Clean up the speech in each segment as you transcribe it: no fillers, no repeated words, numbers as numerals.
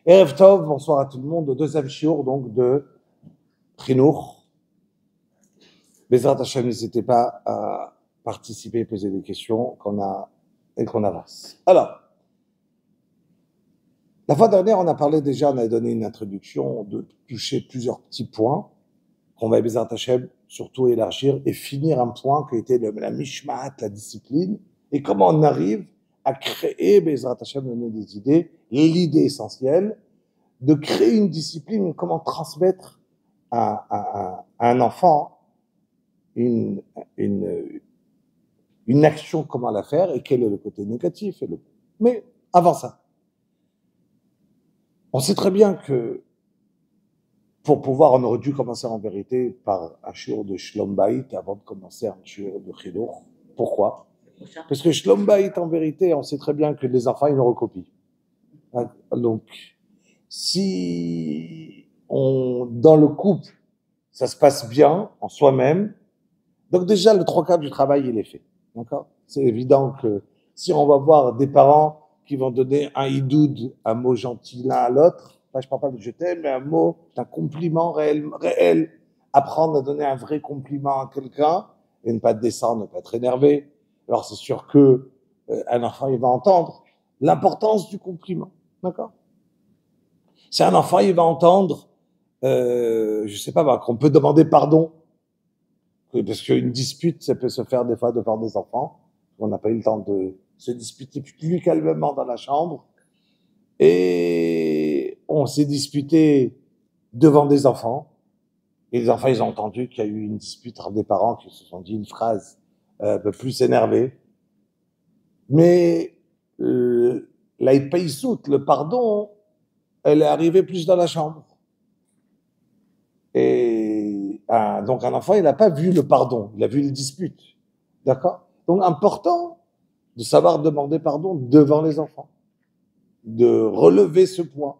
Erev Tov, bonsoir à tout le monde, au deuxième shiur donc de Chinour. Bezrat Hashem, n'hésitez pas à participer, poser des questions et qu'on avance. Alors, la fois dernière, on a parlé déjà, on a donné une introduction, de toucher plusieurs petits points qu'on va, Bezrat Hashem, surtout élargir et finir un point qui était la mishmat, la discipline, et comment on arrive à créer, Bezrat Hashem, donner des idées, l'idée essentielle, de créer une discipline, comment transmettre à un enfant une action, comment la faire et quel est le côté négatif. Mais avant ça, on sait très bien que pour pouvoir, on aurait dû commencer en vérité par un shiur de Shlom Bayit avant de commencer un shiur de Chinuch. Pourquoi? Parce que Shlom Bayit, en vérité, on sait très bien que les enfants, ils le recopient. Donc, si dans le couple, ça se passe bien en soi-même, donc déjà le 3/4 du travail il est fait, d'accord? C'est évident que si on va voir des parents qui vont donner un idoud, un mot gentil l'un à l'autre, je parle pas de je t'aime, mais un mot, un compliment réel, apprendre à donner un vrai compliment à quelqu'un et ne pas descendre, ne pas être énervé. Alors c'est sûr que un enfant il va entendre l'importance du compliment, d'accord? Si un enfant, il va entendre, je sais pas, qu'on peut demander pardon, parce qu'une dispute, ça peut se faire des fois devant des enfants. On n'a pas eu le temps de se disputer plus calmement dans la chambre. Et on s'est disputé devant des enfants. Et les enfants, ils ont entendu qu'il y a eu une dispute entre des parents qui se sont dit une phrase un peu plus énervée. Mais l'aïpaïsout, le pardon, elle est arrivée plus dans la chambre. Et donc un enfant, il n'a pas vu le pardon, il a vu les disputes. D'accord? Donc important de savoir demander pardon devant les enfants, de relever ce point.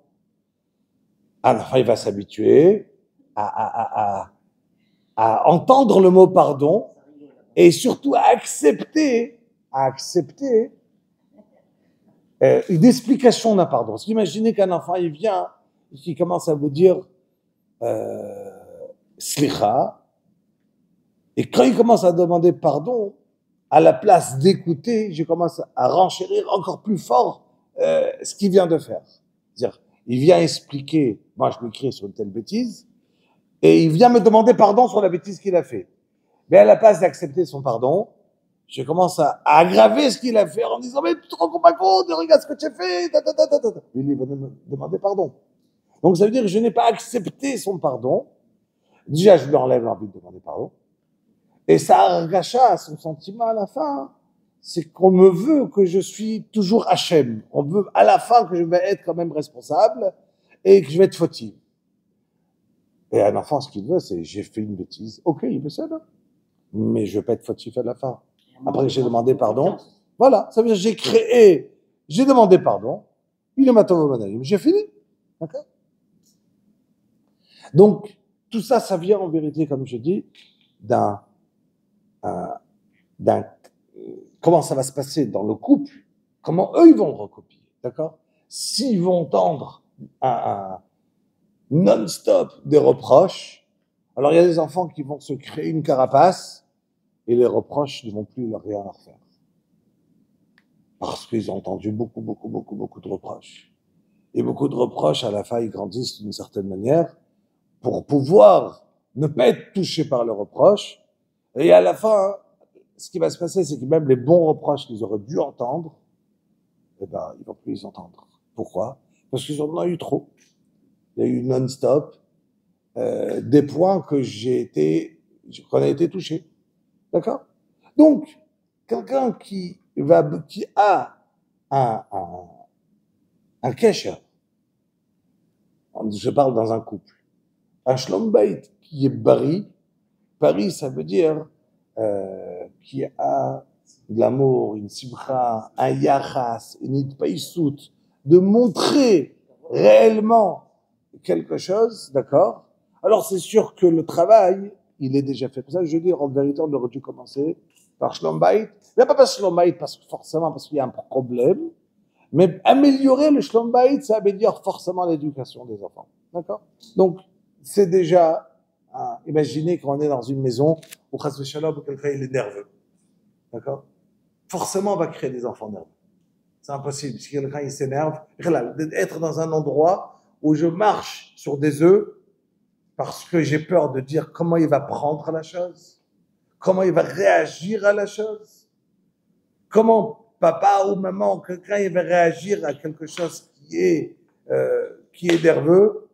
Un enfant, il va s'habituer à entendre le mot pardon et surtout à accepter une explication d'un pardon. Parce qu'imaginez qu'un enfant, il vient, qui commence à vous dire slicha, et quand il commence à demander pardon, à la place d'écouter, je commence à renchérir encore plus fort ce qu'il vient de faire. C'est-à-dire, il vient expliquer, moi je m'écris sur une telle bêtise, et il vient me demander pardon sur la bêtise qu'il a fait. Mais à la place d'accepter son pardon, je commence à aggraver ce qu'il a fait en disant mais tu te rends pas compte, regarde ce que tu as fait, il va me demander pardon. Donc ça veut dire que je n'ai pas accepté son pardon. Déjà, je lui enlève l'envie de demander pardon. Et ça gâcha son sentiment à la fin. C'est qu'on me veut que je suis toujours Hachem. On veut à la fin que je vais être quand même responsable et que je vais être fautif. Et un enfant, ce qu'il veut, c'est j'ai fait une bêtise. Ok, il veut ça, là. Mais je vais pas être fautif à la fin. Après que j'ai demandé pardon, voilà, ça veut dire j'ai demandé pardon, il est maintenant au manaïm, j'ai fini. D'accord? Donc, tout ça, ça vient en vérité, comme je dis, comment ça va se passer dans le couple, comment eux, ils vont le recopier. D'accord? S'ils vont entendre un non-stop des reproches, alors il y a des enfants qui vont se créer une carapace et les reproches ne vont plus rien leur faire. Parce qu'ils ont entendu beaucoup de reproches. Et beaucoup de reproches, à la fin, ils grandissent d'une certaine manière pour pouvoir ne pas être touchés par les reproches. Et à la fin, ce qui va se passer, c'est que même les bons reproches qu'ils auraient dû entendre, eh ben, ils vont plus les entendre. Pourquoi? Parce qu'ils en ont eu trop. Il y a eu non-stop des points qu'on a été touchés. D'accord? Donc, quelqu'un qui a un kesher, je parle dans un couple, un shlom bayit qui est bari, ça veut dire qui a de l'amour, une simcha, un yachas, une itpaïsout, de montrer réellement quelque chose, d'accord? Alors c'est sûr que le travail, il est déjà fait. Pour ça que je veux dire, en vérité, on aurait dû commencer par Shlom Bayit. Il n'y a pas Shlom Bayit forcément parce qu'il y a un problème, Mais améliorer le Shlom Bayit, ça améliore forcément l'éducation des enfants. D'accord? Donc, c'est déjà, imaginez qu'on est dans une maison où Chas Shalom, quelqu'un il est nerveux. D'accord? Forcément, on va créer des enfants nerveux. C'est impossible. Si quelqu'un il s'énerve, être dans un endroit où je marche sur des œufs parce que j'ai peur de dire comment il va prendre la chose, comment il va réagir à la chose, comment papa ou maman, quelqu'un il va réagir à quelque chose qui est nerveux.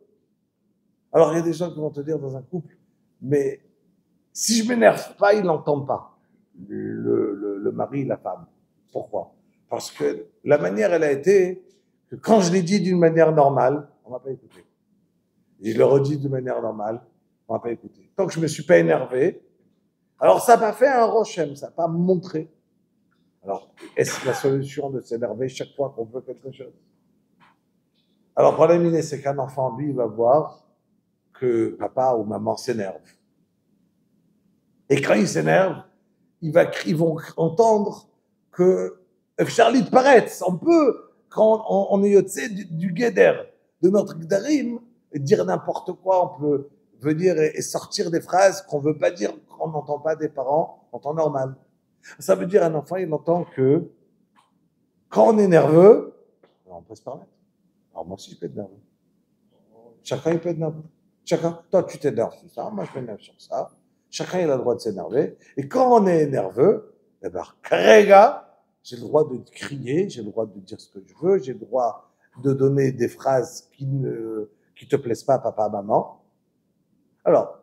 Alors il y a des gens qui vont te dire dans un couple, mais si je m'énerve pas, ils n'entendent pas. Le mari, la femme. Pourquoi? Parce que la manière, elle a été que quand je l'ai dit d'une manière normale, on m'a pas écouté. Et je le redis d'une manière normale, on m'a pas écouté. Tant que je me suis pas énervé, alors ça m'a fait un rochem, ça m'a pas montré. Alors, est-ce la solution de s'énerver chaque fois qu'on veut quelque chose? Alors, le problème, c'est qu'un enfant, lui, il va voir que papa ou maman s'énerve. Et quand il s'énerve, ils vont entendre que Charlie de Paretz, on peut, quand on est yotzé du guéder, de notre gdarim, dire n'importe quoi, on peut venir et sortir des phrases qu'on veut pas dire, qu'on n'entend pas des parents en temps normal. Ça veut dire un enfant, il entend que quand on est nerveux, on peut se permettre. Alors moi aussi, je peux être nerveux. Chacun, il peut être nerveux. Chacun, toi, tu t'énerves sur ça, moi, je m'énerve sur ça. Chacun, il a le droit de s'énerver. Et quand on est nerveux, eh ben, Karega, j'ai le droit de crier, j'ai le droit de dire ce que je veux, j'ai le droit de donner des phrases qui te plaisent pas à papa, à maman. Alors,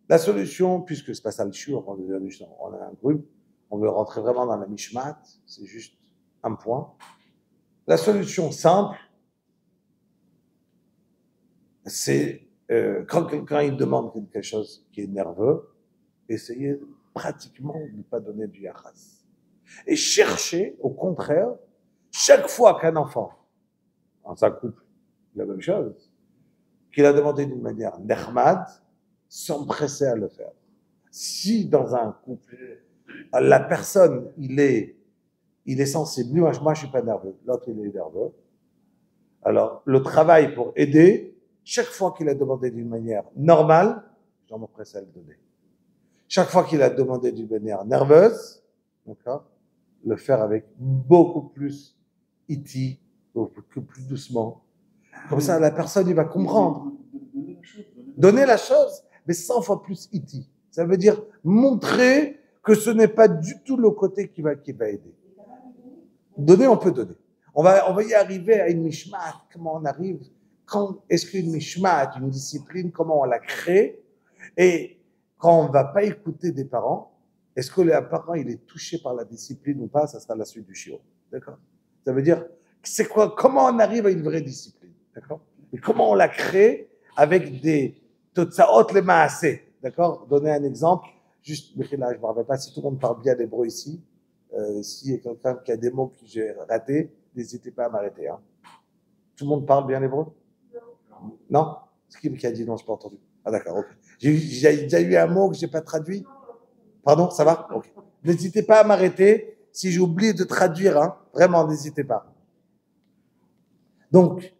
la solution, puisque c'est pas ça le chiour, on a un groupe, on veut rentrer vraiment dans la mishmat, c'est juste un point. La solution simple, c'est quand quelqu'un il demande quelque chose qui est nerveux, essayer pratiquement de ne pas donner du yachas. Et chercher, au contraire, chaque fois qu'un enfant, dans sa couple, la même chose, qu'il a demandé d'une manière nehmad, s'empresser à le faire. Si dans un couple, la personne, il est sensible, moi je suis pas nerveux, l'autre il est nerveux, alors le travail pour aider, chaque fois qu'il a demandé d'une manière normale, je dois m'empresser à le donner. Chaque fois qu'il a demandé d'une manière nerveuse, d'accord, le faire avec beaucoup plus iti, beaucoup plus doucement. Comme ça, la personne, il va comprendre. Donner la chose, mais 100 fois plus iti. Ça veut dire montrer que ce n'est pas du tout le côté qui va aider. Donner, on peut donner. On va y arriver à une mishmat. Comment on arrive? Est-ce qu'une mishmat, une discipline, comment on la crée? Et quand on ne va pas écouter des parents, est-ce que le parent il est touché par la discipline ou pas? Ça sera la suite du chiot. D'accord? Ça veut dire, c'est quoi? Comment on arrive à une vraie discipline? D'accord? Et comment on la crée avec des totsaot les maasé? D'accord? Donner un exemple. Juste, là, je ne me rappelle pas si tout le monde parle bien l'hébreu ici. S'il y a quelqu'un qui a des mots que j'ai ratés, n'hésitez pas à m'arrêter. Hein. Tout le monde parle bien l'hébreu? Non? C'est qui a dit non, je n'ai pas entendu. Ah d'accord, ok. J'ai déjà eu un mot que je n'ai pas traduit. Pardon, ça va? Ok. N'hésitez pas à m'arrêter si j'ai oublié de traduire. Hein. Vraiment, n'hésitez pas. Donc,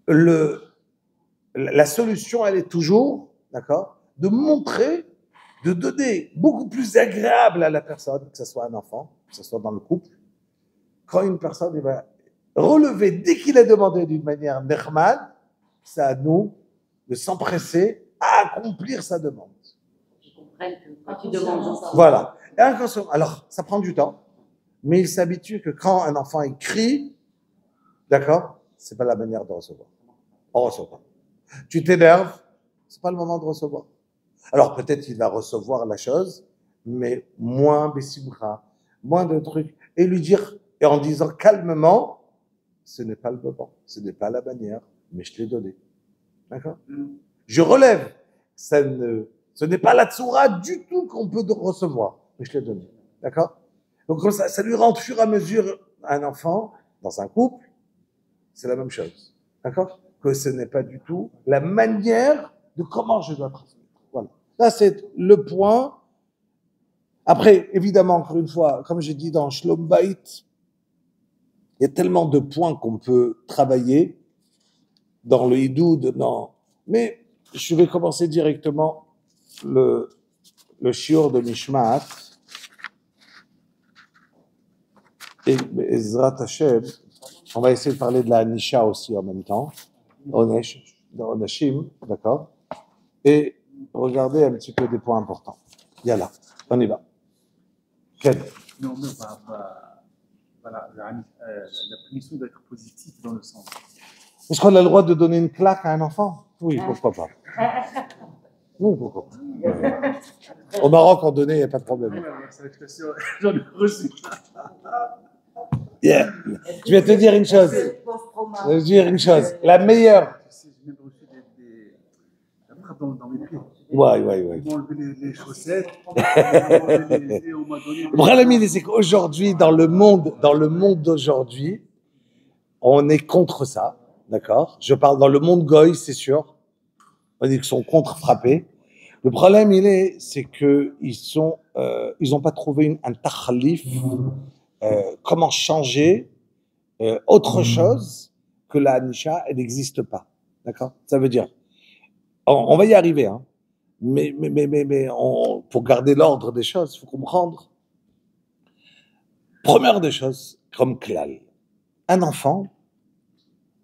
la solution, elle est toujours, d'accord, de montrer, de donner beaucoup plus agréable à la personne, que ce soit un enfant, que ce soit dans le couple, quand une personne va relever dès qu'il est demandé d'une manière nehmad, c'est à nous de s'empresser à accomplir sa demande. Ils comprennent que quand tu demandes ça. Voilà. Alors, ça prend du temps, mais il s'habitue que quand un enfant il crie, d'accord, c'est pas la manière de recevoir. On reçoit pas. Tu t'énerves, c'est pas le moment de recevoir. Alors peut-être qu'il va recevoir la chose, mais moins bessimra, moins de trucs, et lui dire, et en disant calmement, ce n'est pas le moment, ce n'est pas la manière, mais je te l'ai donné. D'accord? Je relève, ce n'est pas la tsoura du tout qu'on peut recevoir, mais je te l'ai donné. D'accord? Donc comme ça lui rend au fur et à mesure un enfant, dans un couple, c'est la même chose. D'accord? Que ce n'est pas du tout la manière de comment je dois transmettre. Voilà. Là, c'est le point Après, évidemment, encore une fois, comme j'ai dit dans Shlom Bait, il y a tellement de points qu'on peut travailler dans le hidoud, non. Mais je vais commencer directement le shiur de Mishmat. Et Ezrat Hashem, on va essayer de parler de la Nisha aussi en même temps. Onashim, d'accord. Et regardez un petit peu des points importants. Yalla, on y va. Quel? Non, mais voilà, la punition doit être positive dans le sens. Est-ce qu'on a le droit de donner une claque à un enfant? Oui, pourquoi pas. Oui, pourquoi pas. Au Maroc, on donnait, il n'y a pas de problème. J'en ai reçu. Yeah. Je vais te dire une chose. Je vais te dire une chose. La meilleure. J'ai même reçu la frappe dans mes pieds. Ouais. Ils m'ont enlevé les chaussettes. On m'a donné. Le problème, c'est qu'aujourd'hui, dans le monde d'aujourd'hui, on est contre ça, d'accord? Je parle dans le monde goy, c'est sûr. On dit qu'ils sont contre frappés. Le problème, c'est que ils n'ont pas trouvé un takhlif, comment changer autre chose que la Anisha, elle n'existe pas, d'accord? Ça veut dire, on va y arriver, hein. Mais pour garder l'ordre des choses, il faut comprendre. Première des choses, comme klal, un enfant,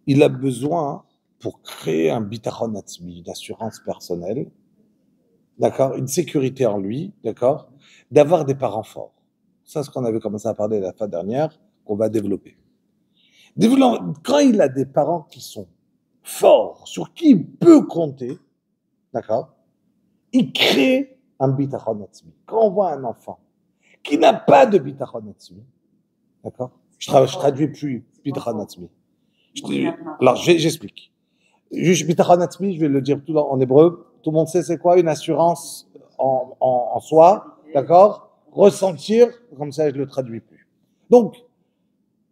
il a besoin, pour créer un bitachon atzmi, une assurance personnelle, d'accord, une sécurité en lui, d'accord, d'avoir des parents forts. Ça, c'est ce qu'on avait commencé à parler la fois dernière, qu'on va développer. Quand il a des parents qui sont forts, sur qui il peut compter, d'accord, il crée un bitachon atzmi. Quand on voit un enfant qui n'a pas de bitachon atzmi, d'accord, je traduis plus bitachon atzmi. Alors, j'explique. Juste bitachon atzmi, je vais le dire tout en hébreu. Tout le monde sait c'est quoi une assurance en soi, d'accord? Ressentir, comme ça je le traduis plus. Donc,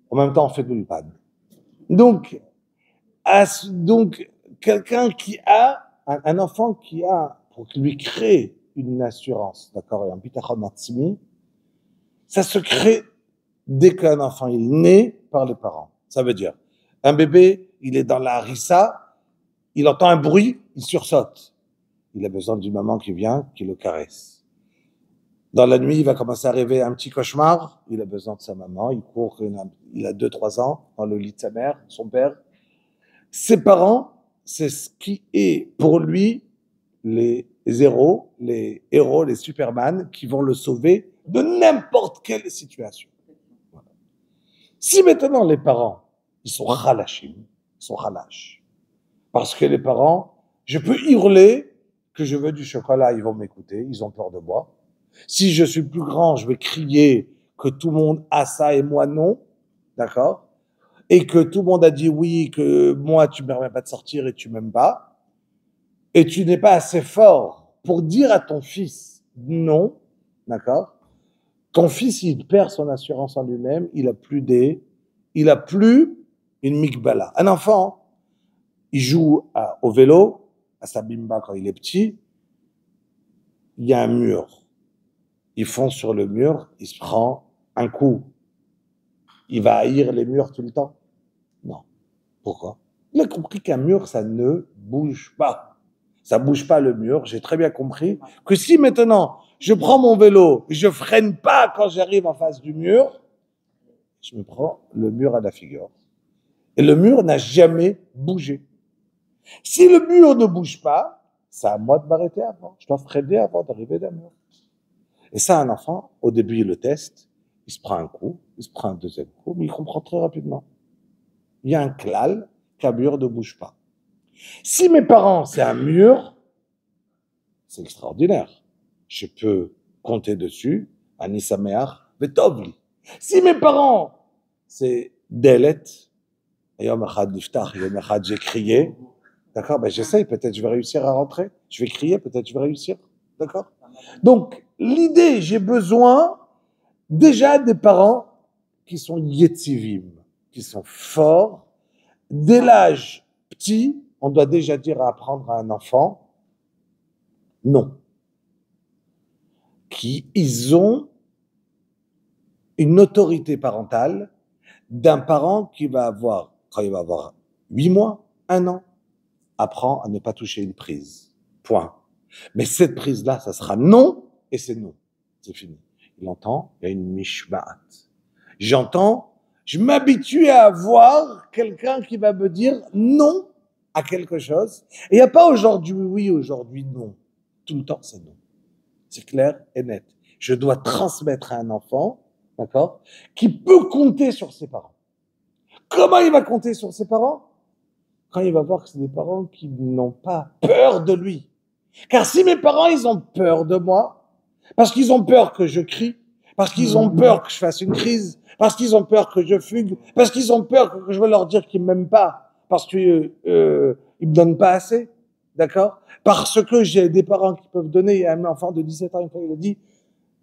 en même temps, on fait de l'ulpan. Donc, quelqu'un qui a, un enfant qui a, pour lui créer une assurance, d'accord, et un bitachon atzmi, ça se crée dès qu'un enfant est né par les parents. Ça veut dire, un bébé, il est dans la harissa, il entend un bruit, il sursaute. Il a besoin d'une maman qui vient, qui le caresse. Dans la nuit, il va commencer à rêver un petit cauchemar, il a besoin de sa maman, il court, il a 2-3 ans, dans le lit de sa mère, son père. Ses parents, c'est ce qui est pour lui les héros, les Superman qui vont le sauver de n'importe quelle situation. Voilà. Si maintenant les parents, ils sont khalashim, ils sont khalash, parce que les parents, je peux hurler que je veux du chocolat, ils vont m'écouter, ils ont peur de moi. Si je suis plus grand, je vais crier que tout le monde a ça et moi non, d'accord? Et que tout le monde a dit oui, que moi tu ne me permets pas de sortir et tu m'aimes pas. Et tu n'es pas assez fort pour dire à ton fils non, d'accord? Ton fils, il perd son assurance en lui-même, il a plus une mikbala. Un enfant, il joue au vélo, à sa bimba quand il est petit, il y a un mur. Il fonce sur le mur, il se prend un coup. Il va haïr les murs tout le temps? Non. Pourquoi? Il a compris qu'un mur, ça ne bouge pas. Ça bouge pas le mur. J'ai très bien compris que si maintenant, je prends mon vélo, je freine pas quand j'arrive en face du mur, je me prends le mur à la figure. Et le mur n'a jamais bougé. Si le mur ne bouge pas, c'est à moi de m'arrêter avant. Je dois freiner avant d'arriver d'un mur. Et ça, un enfant, au début, il le teste, il se prend un coup, il se prend un deuxième coup, mais il comprend très rapidement. Il y a un klal, qu'un mur ne bouge pas. Si mes parents, c'est un mur, c'est extraordinaire. Je peux compter dessus, Ani Sameach, Vetovli. Si mes parents, c'est Delet, Yom Echad Niftach, Yom Echad j'ai crié, d'accord, ben j'essaye, peut-être je vais réussir à rentrer. Je vais crier, peut-être je vais réussir, d'accord? Donc, l'idée, j'ai besoin déjà des parents qui sont yetzivim, qui sont forts. Dès l'âge petit, on doit déjà dire à apprendre à un enfant non. ils ont une autorité parentale d'un parent qui va avoir, quand il va avoir 8 mois, 1 an, apprend à ne pas toucher une prise. Point. Mais cette prise-là, ça sera non, et c'est non. C'est fini. Il entend, il y a une mishma'at. J'entends, je m'habitue à avoir quelqu'un qui va me dire non à quelque chose. Et il n'y a pas aujourd'hui oui, aujourd'hui non. Tout le temps, c'est non. C'est clair et net. Je dois transmettre à un enfant, d'accord, qui peut compter sur ses parents. Comment il va compter sur ses parents? Quand il va voir que c'est des parents qui n'ont pas peur de lui. Car si mes parents, ils ont peur de moi, parce qu'ils ont peur que je crie, parce qu'ils ont peur que je fasse une crise, parce qu'ils ont peur que je fugue, parce qu'ils ont peur que je vais leur dire qu'ils m'aiment pas, parce que ils me donnent pas assez, d'accord? Parce que j'ai des parents qui peuvent donner. Il y a un enfant de 17 ans, une fois, il a dit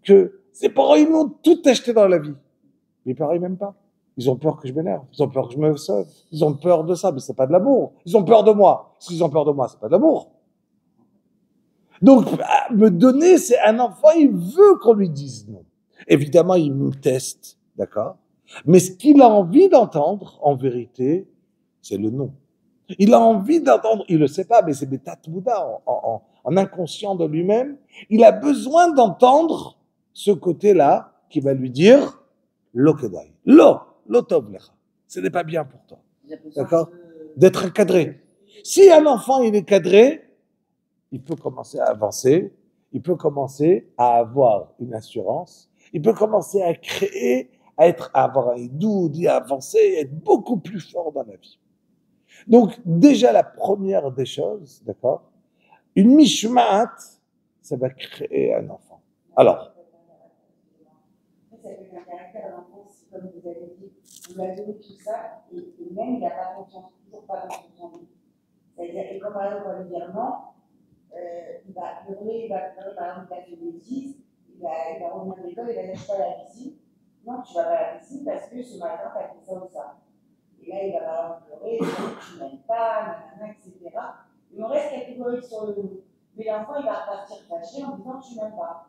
que ses parents, ils m'ont tout acheté dans la vie. Mes parents, ils m'aiment pas. Ils ont peur que je m'énerve. Ils ont peur que je me sauve. Ils ont peur de ça, mais c'est pas de l'amour. Ils ont peur de moi. S'ils ont peur de moi, c'est pas de l'amour. Donc, me donner, c'est un enfant, il veut qu'on lui dise non. Évidemment, il me teste, d'accord? Mais ce qu'il a envie d'entendre, en vérité, c'est le non. Il a envie d'entendre, il le sait pas, mais c'est Betat Bouddha, en inconscient de lui-même. Il a besoin d'entendre ce côté-là qui va lui dire Lo kedai. Lo tov lecha. Ce n'est pas bien pour toi. D'accord? D'être cadré. Si un enfant, il est cadré, il peut commencer à avancer, il peut commencer à avoir une assurance, il peut commencer à créer, à avoir un doux, à avancer, à être beaucoup plus fort dans la vie. Donc, déjà, la première des choses, d'accord, une mishma'at, ça va créer un enfant. Alors, ça fait un caractère à l'enfance, comme vous avez dit, vous l'avez donné tout ça, et même il n'a pas confiance, toujours pas confiance en lui. C'est-à-dire, et quand par exemple on va lui dire non, il va hurler, il va pleurer, par exemple, il a fait des bêtises, il va revenir de l'école, il va dire je vais à la piscine. Non, tu vas pas à la piscine parce que ce matin, tu as fait ça ou ça. Et là, il va par exemple pleurer, tu m'aimes pas, nanana, etc. Et on reste catégorique sur le nous. Mais l'enfant, il va repartir fâché en disant tu m'aimes pas.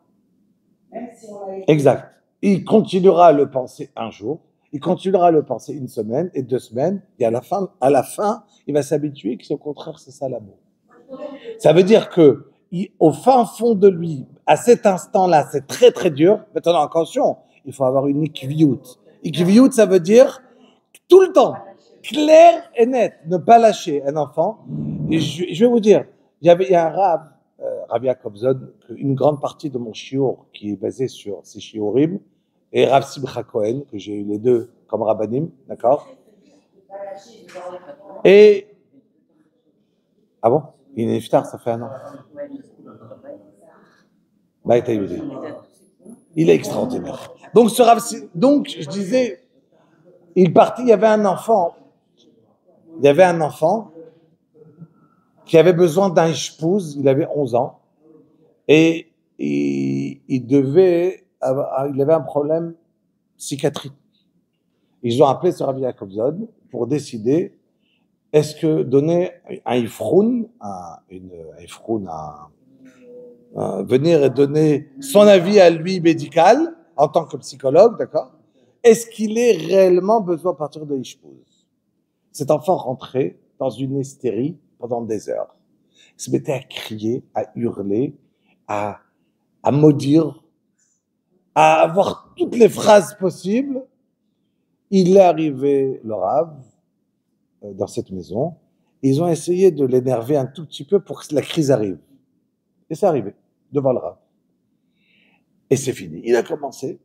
Même si on l'a exact. Il continuera à le penser un jour, il continuera à le penser une semaine et 2 semaines, et à la fin, il va s'habituer que au contraire, c'est ça l'amour. Ça veut dire que, au fin fond de lui, à cet instant-là, c'est très très dur. Maintenant, attention, il faut avoir une ikviyut. Ikviyut, ça veut dire tout le temps, clair et net, ne pas lâcher un enfant. Et je vais vous dire, il y a un Rav Yaakov Zod, une grande partie de mon shiur qui est basé sur ces shiurim, et Rav Simcha Cohen, que j'ai eu les deux comme rabbanim, d'accord? Et ah bon? Il est niftar, ça fait 1 an. Bah, il est extraordinaire. Donc, donc, je disais, il partit, il y avait un enfant qui avait besoin d'un épouse, il avait 11 ans, et il avait un problème psychiatrique. Ils ont appelé ce Rav Yaakov Zod pour décider est-ce que donner un ifroun, venir et donner son avis à lui médical en tant que psychologue, d'accord? Est-ce qu'il est réellement besoin de partir de l'ishpouz? Cet enfant rentrait dans une hystérie pendant des heures. Il se mettait à crier, à hurler, à maudire, à avoir toutes les phrases possibles. Il est arrivé, le Rav, dans cette maison. Ils ont essayé de l'énerver un tout petit peu pour que la crise arrive. Et c'est arrivé, devant le Rav. Et c'est fini. Il a commencé.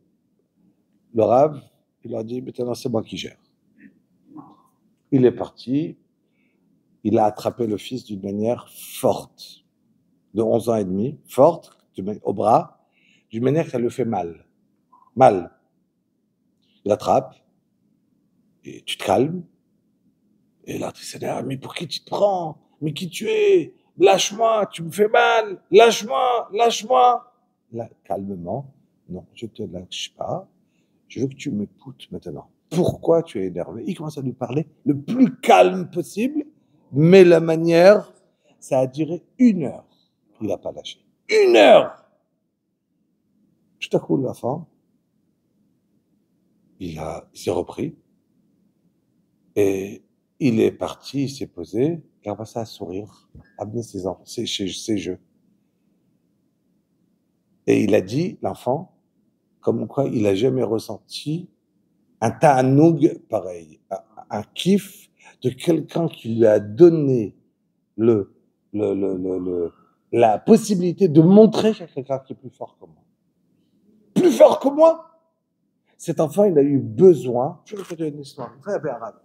Le Rav, il a dit, maintenant c'est moi qui gère. Il est parti. Il a attrapé le fils d'une manière forte, de 11 ans et demi, forte, au bras, d'une manière qu'elle le fait mal. Mal. Il l'attrape, et tu te calmes. Et là, tu s'énerves, mais pour qui tu te prends? Mais qui tu es? Lâche-moi, tu me fais mal. Lâche-moi, lâche-moi. Là, calmement, non, je te lâche pas. Je veux que tu m'écoutes maintenant. Pourquoi tu es énervé? Il commence à lui parler le plus calme possible, mais la manière, ça a duré 1 heure. Il n'a pas lâché. 1 heure! Tout à coup, l'enfant, il s'est repris et il est parti, il s'est posé, il a commencé à sourire, à amener ses jeux. Et il a dit, l'enfant, comme quoi il n'a jamais ressenti un ta'anoug pareil, un kiff de quelqu'un qui lui a donné la possibilité de montrer qu'il y a quelqu'un qui est plus fort que moi. Plus fort que moi! Cet enfant, il a eu besoin, je vais vous raconter une histoire, très arabe.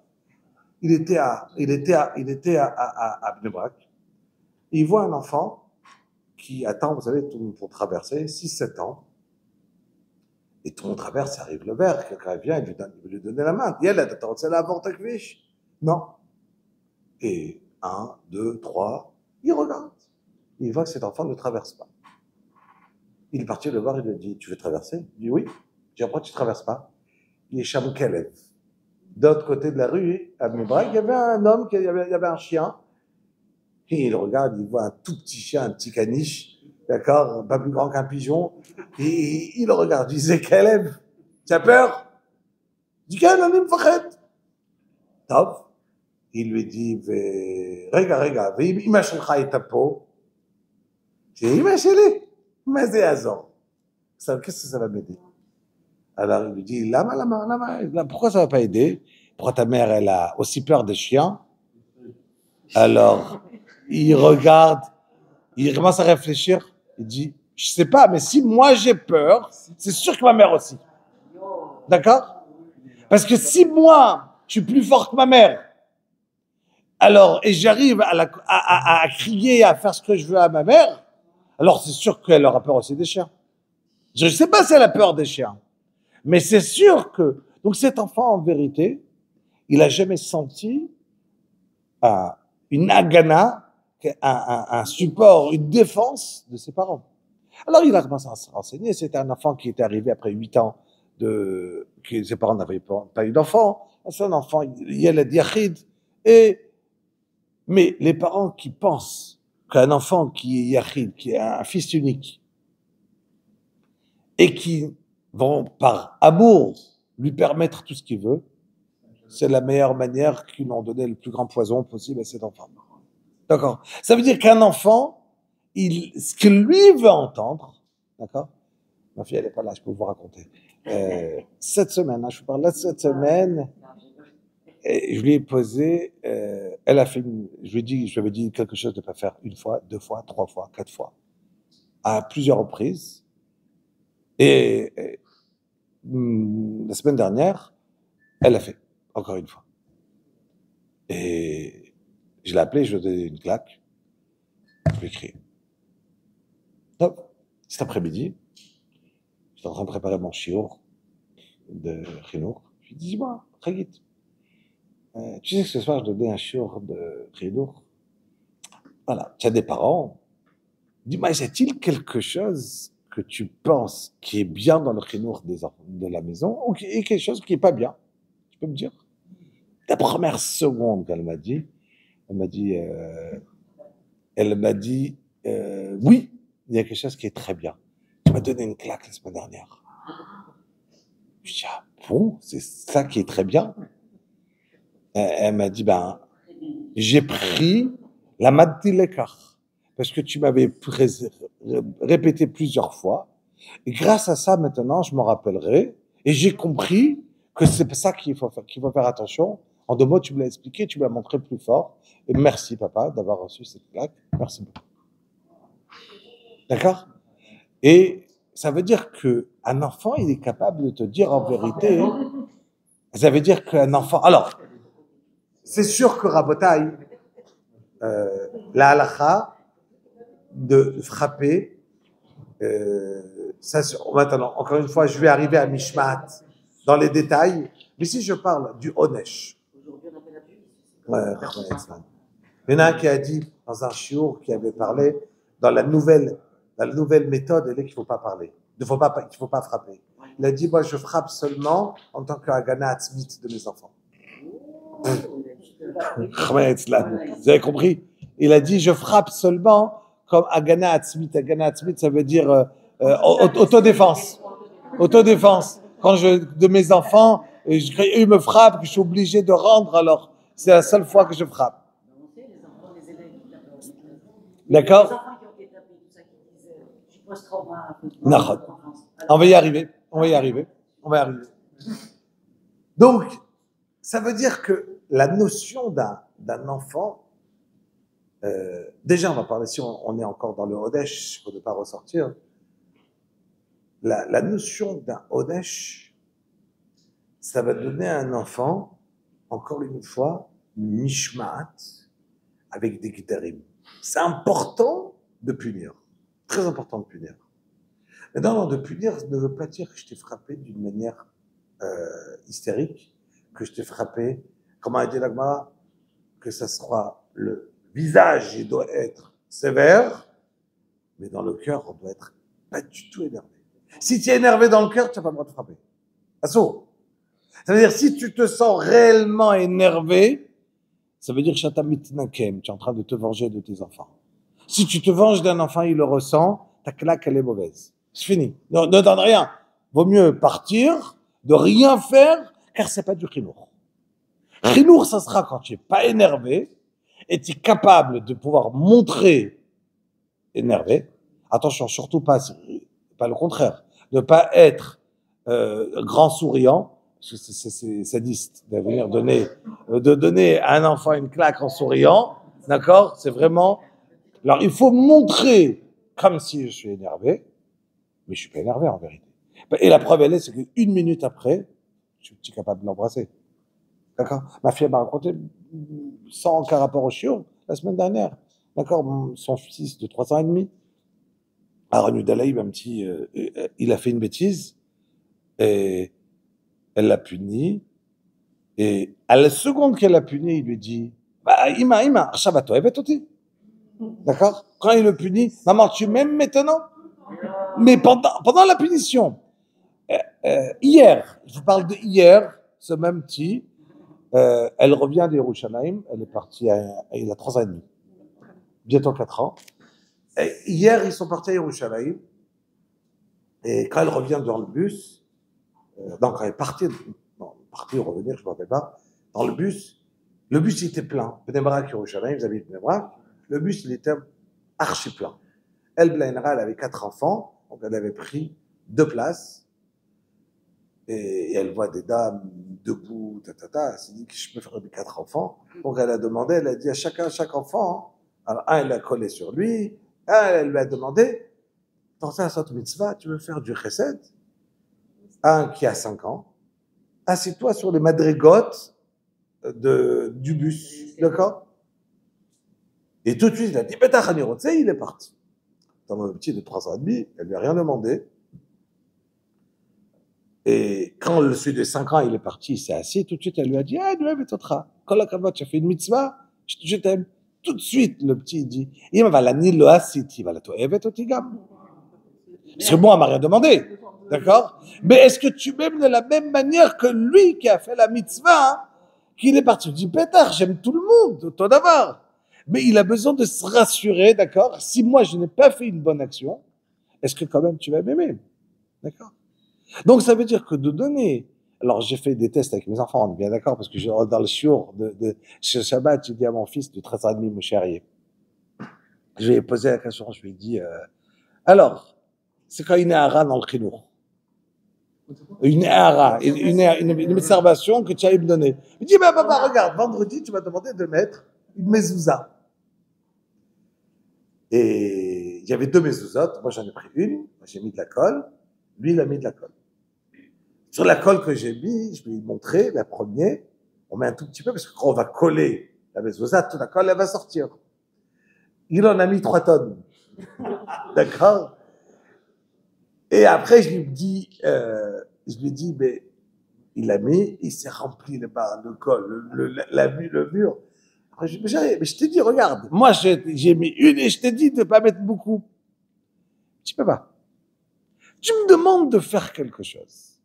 Il était à Bnei Brak. Il voit un enfant qui attend, vous savez, tout le monde pour traverser, 6-7 ans. Et tout le monde traverse, arrive le verre, quelqu'un vient, il veut lui donner la main. Il dit, c'est la porte kvish. Non. Et 1, 2, 3, il regarde. Il voit que cet enfant ne traverse pas. Il est parti le voir, il lui dit, tu veux traverser? Il dit oui. Il dit, pourquoi tu ne traverses pas? Il est Sham Kelev. D'autre côté de la rue, à Bnei Brak, il y avait un homme, il y avait un chien. Et il regarde, il voit un tout petit chien, un petit caniche, d'accord, pas plus grand qu'un pigeon. Et il le regarde, il dit, Kelev, tu as peur? Il dit, Ken, ani mfachet. Top. Il lui dit, Rega, imma shelcha et ta peau. J'ai dit, imma sheli, mais c'est Azor. Qu'est-ce que ça va m'aider? Alors il lui dit, lama, pourquoi ça va pas aider? Pourquoi ta mère, elle a aussi peur des chiens? Alors, il regarde, il commence à réfléchir, il dit, je sais pas, mais si moi j'ai peur, c'est sûr que ma mère aussi. D'accord? Parce que si moi, je suis plus fort que ma mère, alors, et j'arrive à crier, à faire ce que je veux à ma mère, alors c'est sûr qu'elle aura peur aussi des chiens. Je ne sais pas si elle a peur des chiens, mais c'est sûr que... Donc cet enfant, en vérité, il n'a jamais senti une agana, un support, une défense de ses parents. Alors il a commencé à se renseigner. C'était un enfant qui était arrivé après 8 ans, que ses parents n'avaient pas eu d'enfant. C'est un enfant, il y a la diachide. Mais les parents qui pensent qu'un enfant qui est yachid, qui est un fils unique, et qui vont par amour lui permettre tout ce qu'il veut, c'est la meilleure manière qu'ils ont donné le plus grand poison possible à cet enfant. D'accord? Ça veut dire qu'un enfant, ce que lui veut entendre, d'accord? Ma fille, elle n'est pas là, je peux vous raconter. Cette semaine, je vous parle là de cette semaine, je lui ai posé, elle a fait je lui avais dit quelque chose de ne pas faire 1 fois, 2 fois, 3 fois, 4 fois, à plusieurs reprises. Et la semaine dernière, elle l'a fait, encore une fois. Et je l'ai appelé, je lui ai donné une claque, je lui ai crié. Donc, cet après-midi, j'étais en train de préparer mon shiur de Chinour. Je lui ai dit, dis-moi, très vite. Tu sais que ce soir, je donnais un shiur de Chinour. Voilà, tu as des parents. Dis-moi, y-a-t-il quelque chose que tu penses qui est bien dans le Chinour de la maison ou quelque chose qui n'est pas bien? Tu peux me dire? La première seconde qu'elle m'a dit, oui, il y a quelque chose qui est très bien. Tu m'as donné une claque la semaine dernière. Je dis, ah bon, c'est ça qui est très bien? Elle m'a dit, j'ai pris la Maddilekar, parce que tu m'avais répété plusieurs fois, et grâce à ça, maintenant, je m'en rappellerai, et j'ai compris que c'est ça qu'il faut faire attention. En 2 mots, tu me l'as expliqué, tu me l'as montré plus fort, et merci, papa, d'avoir reçu cette claque. Merci beaucoup. D'accord? Et ça veut dire qu'un enfant, il est capable de te dire en vérité, ça veut dire qu'un enfant... Alors, c'est sûr que Rabotai, la halakha de frapper, ça, maintenant, encore une fois, je vais arriver à Mishmat dans les détails, mais si je parle du Onesh, il y en a un qui a dit dans un shiur qui avait parlé dans la nouvelle méthode, elle est qu'il ne faut pas parler, qu'il ne faut pas frapper. Il a dit, moi je frappe seulement en tant qu'agana atzmit de mes enfants. Vous avez compris? Il a dit, je frappe seulement comme agana atzmit. Agana atzmit, ça veut dire autodéfense. Autodéfense. Quand de mes enfants, ils me frappent, que je suis obligé de rendre, alors c'est la seule fois que je frappe. Les enfants, les élèves qui tapent. D'accord? Les enfants qui ont été tapés, tout ça, qui disent je suis post-trauma. Non. On va y arriver. On va y arriver. On va y arriver. Donc, ça veut dire que la notion d'un enfant, déjà on va parler, si on est encore dans le Hodesh, pour ne pas ressortir, la notion d'un Hodesh, ça va donner à un enfant, encore une fois, une mishmaat avec des guitarim. C'est important de punir, très important de punir. Mais non, de punir ne veut pas dire que je t'ai frappé d'une manière hystérique, que je t'ai frappé, comment a dit l'Agmara, que ça sera le visage, il doit être sévère, mais dans le cœur, on doit être pas du tout énervé. Si tu es énervé dans le cœur, tu n'as pas le droit de frapper. Assaut. Ça veut dire, si tu te sens réellement énervé, ça veut dire que tu es en train de te venger de tes enfants. Si tu te venges d'un enfant, il le ressent, ta claque, elle est mauvaise. C'est fini. Ne donne rien. Vaut mieux partir, de rien faire, car c'est pas du chinour. Chinour, ça sera quand tu es pas énervé et tu es capable de pouvoir montrer énervé. Attention, surtout pas le contraire. Ne pas être grand souriant, parce que c'est sadiste de venir donner à un enfant une claque en souriant. D'accord? C'est vraiment... Alors, il faut montrer comme si je suis énervé, mais je suis pas énervé en vérité. Et la preuve, elle est, c'est qu'une minute après, je suis capable de l'embrasser. D'accord? Ma fille m'a raconté, sans aucun rapport au chiot, la semaine dernière. D'accord? Son fils de 3 ans et demi, Aaron Udalaïb, un petit, il a fait une bêtise, et elle l'a puni, et à la seconde qu'elle l'a puni, il lui dit, bah, Ima, Shabato, d'accord? Quand il le punit, maman, tu m'aimes maintenant? Mais pendant la punition, hier, je vous parle de hier, ce même petit, elle revient d'Yerushalayim, elle est partie, il a 3 ans et demi, bientôt 4 ans. Et hier, ils sont partis à Yerushalayim, et quand elle revient dans le bus, donc quand elle est partie ou revenir, je ne me rappelle pas, dans le bus il était plein. Bnei Brak, Yerushalayim, vous avez Bnei Brak, le bus il était archi plein. Elle, Blainra, elle avait 4 enfants, donc elle avait pris 2 places, et elle voit des dames debout, elle s'est dit que je peux faire 4 enfants. Donc elle a demandé, elle a dit à chaque enfant, alors un, elle l'a collé sur lui, un, elle lui a demandé, dans un sot mitzvah, tu veux faire du chesed? Un qui a 5 ans, assieds-toi sur les madrigotes du bus, d'accord? Et tout de suite, il a dit, il est parti. Dans le petit de 3 ans et demi, elle lui a rien demandé. Et quand celui de 5 ans, il est parti, il s'est assis, tout de suite, elle lui a dit, ah, tu as fait une mitzvah, je t'aime. Tout de suite, le petit, il dit, parce que moi, elle m'a rien demandé, d'accord? Mais est-ce que tu m'aimes de la même manière que lui qui a fait la mitzvah, hein, qu'il est parti? Je dis, pétard, j'aime tout le monde, toi d'abord. Mais il a besoin de se rassurer, d'accord? Si moi, je n'ai pas fait une bonne action, est-ce que quand même tu vas m'aimer? D'accord? Donc, ça veut dire que de donner... Alors, j'ai fait des tests avec mes enfants, on est bien d'accord, parce que dans le shiur de Shabbat, j'ai dit à mon fils de 13 ans et demi, mon chéri, je lui ai posé la question, je lui ai dit, alors, c'est quand une hara dans le chinour. Une hara, une observation que tu as me donner. Il me dit, bah, papa, regarde, vendredi, tu m'as demandé de mettre une mezouza. Et il y avait 2 mezouzotes, moi j'en ai pris une, moi j'ai mis de la colle, lui il a mis de la colle. Sur la colle que j'ai mis, je lui ai montré, la première, on met un tout petit peu, parce que quand on va coller la mezouza, toute la colle, elle va sortir. Il en a mis 3 tonnes. D'accord? Et après, je lui dis, mais il a mis, il s'est rempli le col, le mur. Après, mais je t'ai dit, regarde, moi j'ai mis une et je t'ai dit de ne pas mettre beaucoup. Tu peux pas. Tu me demandes de faire quelque chose.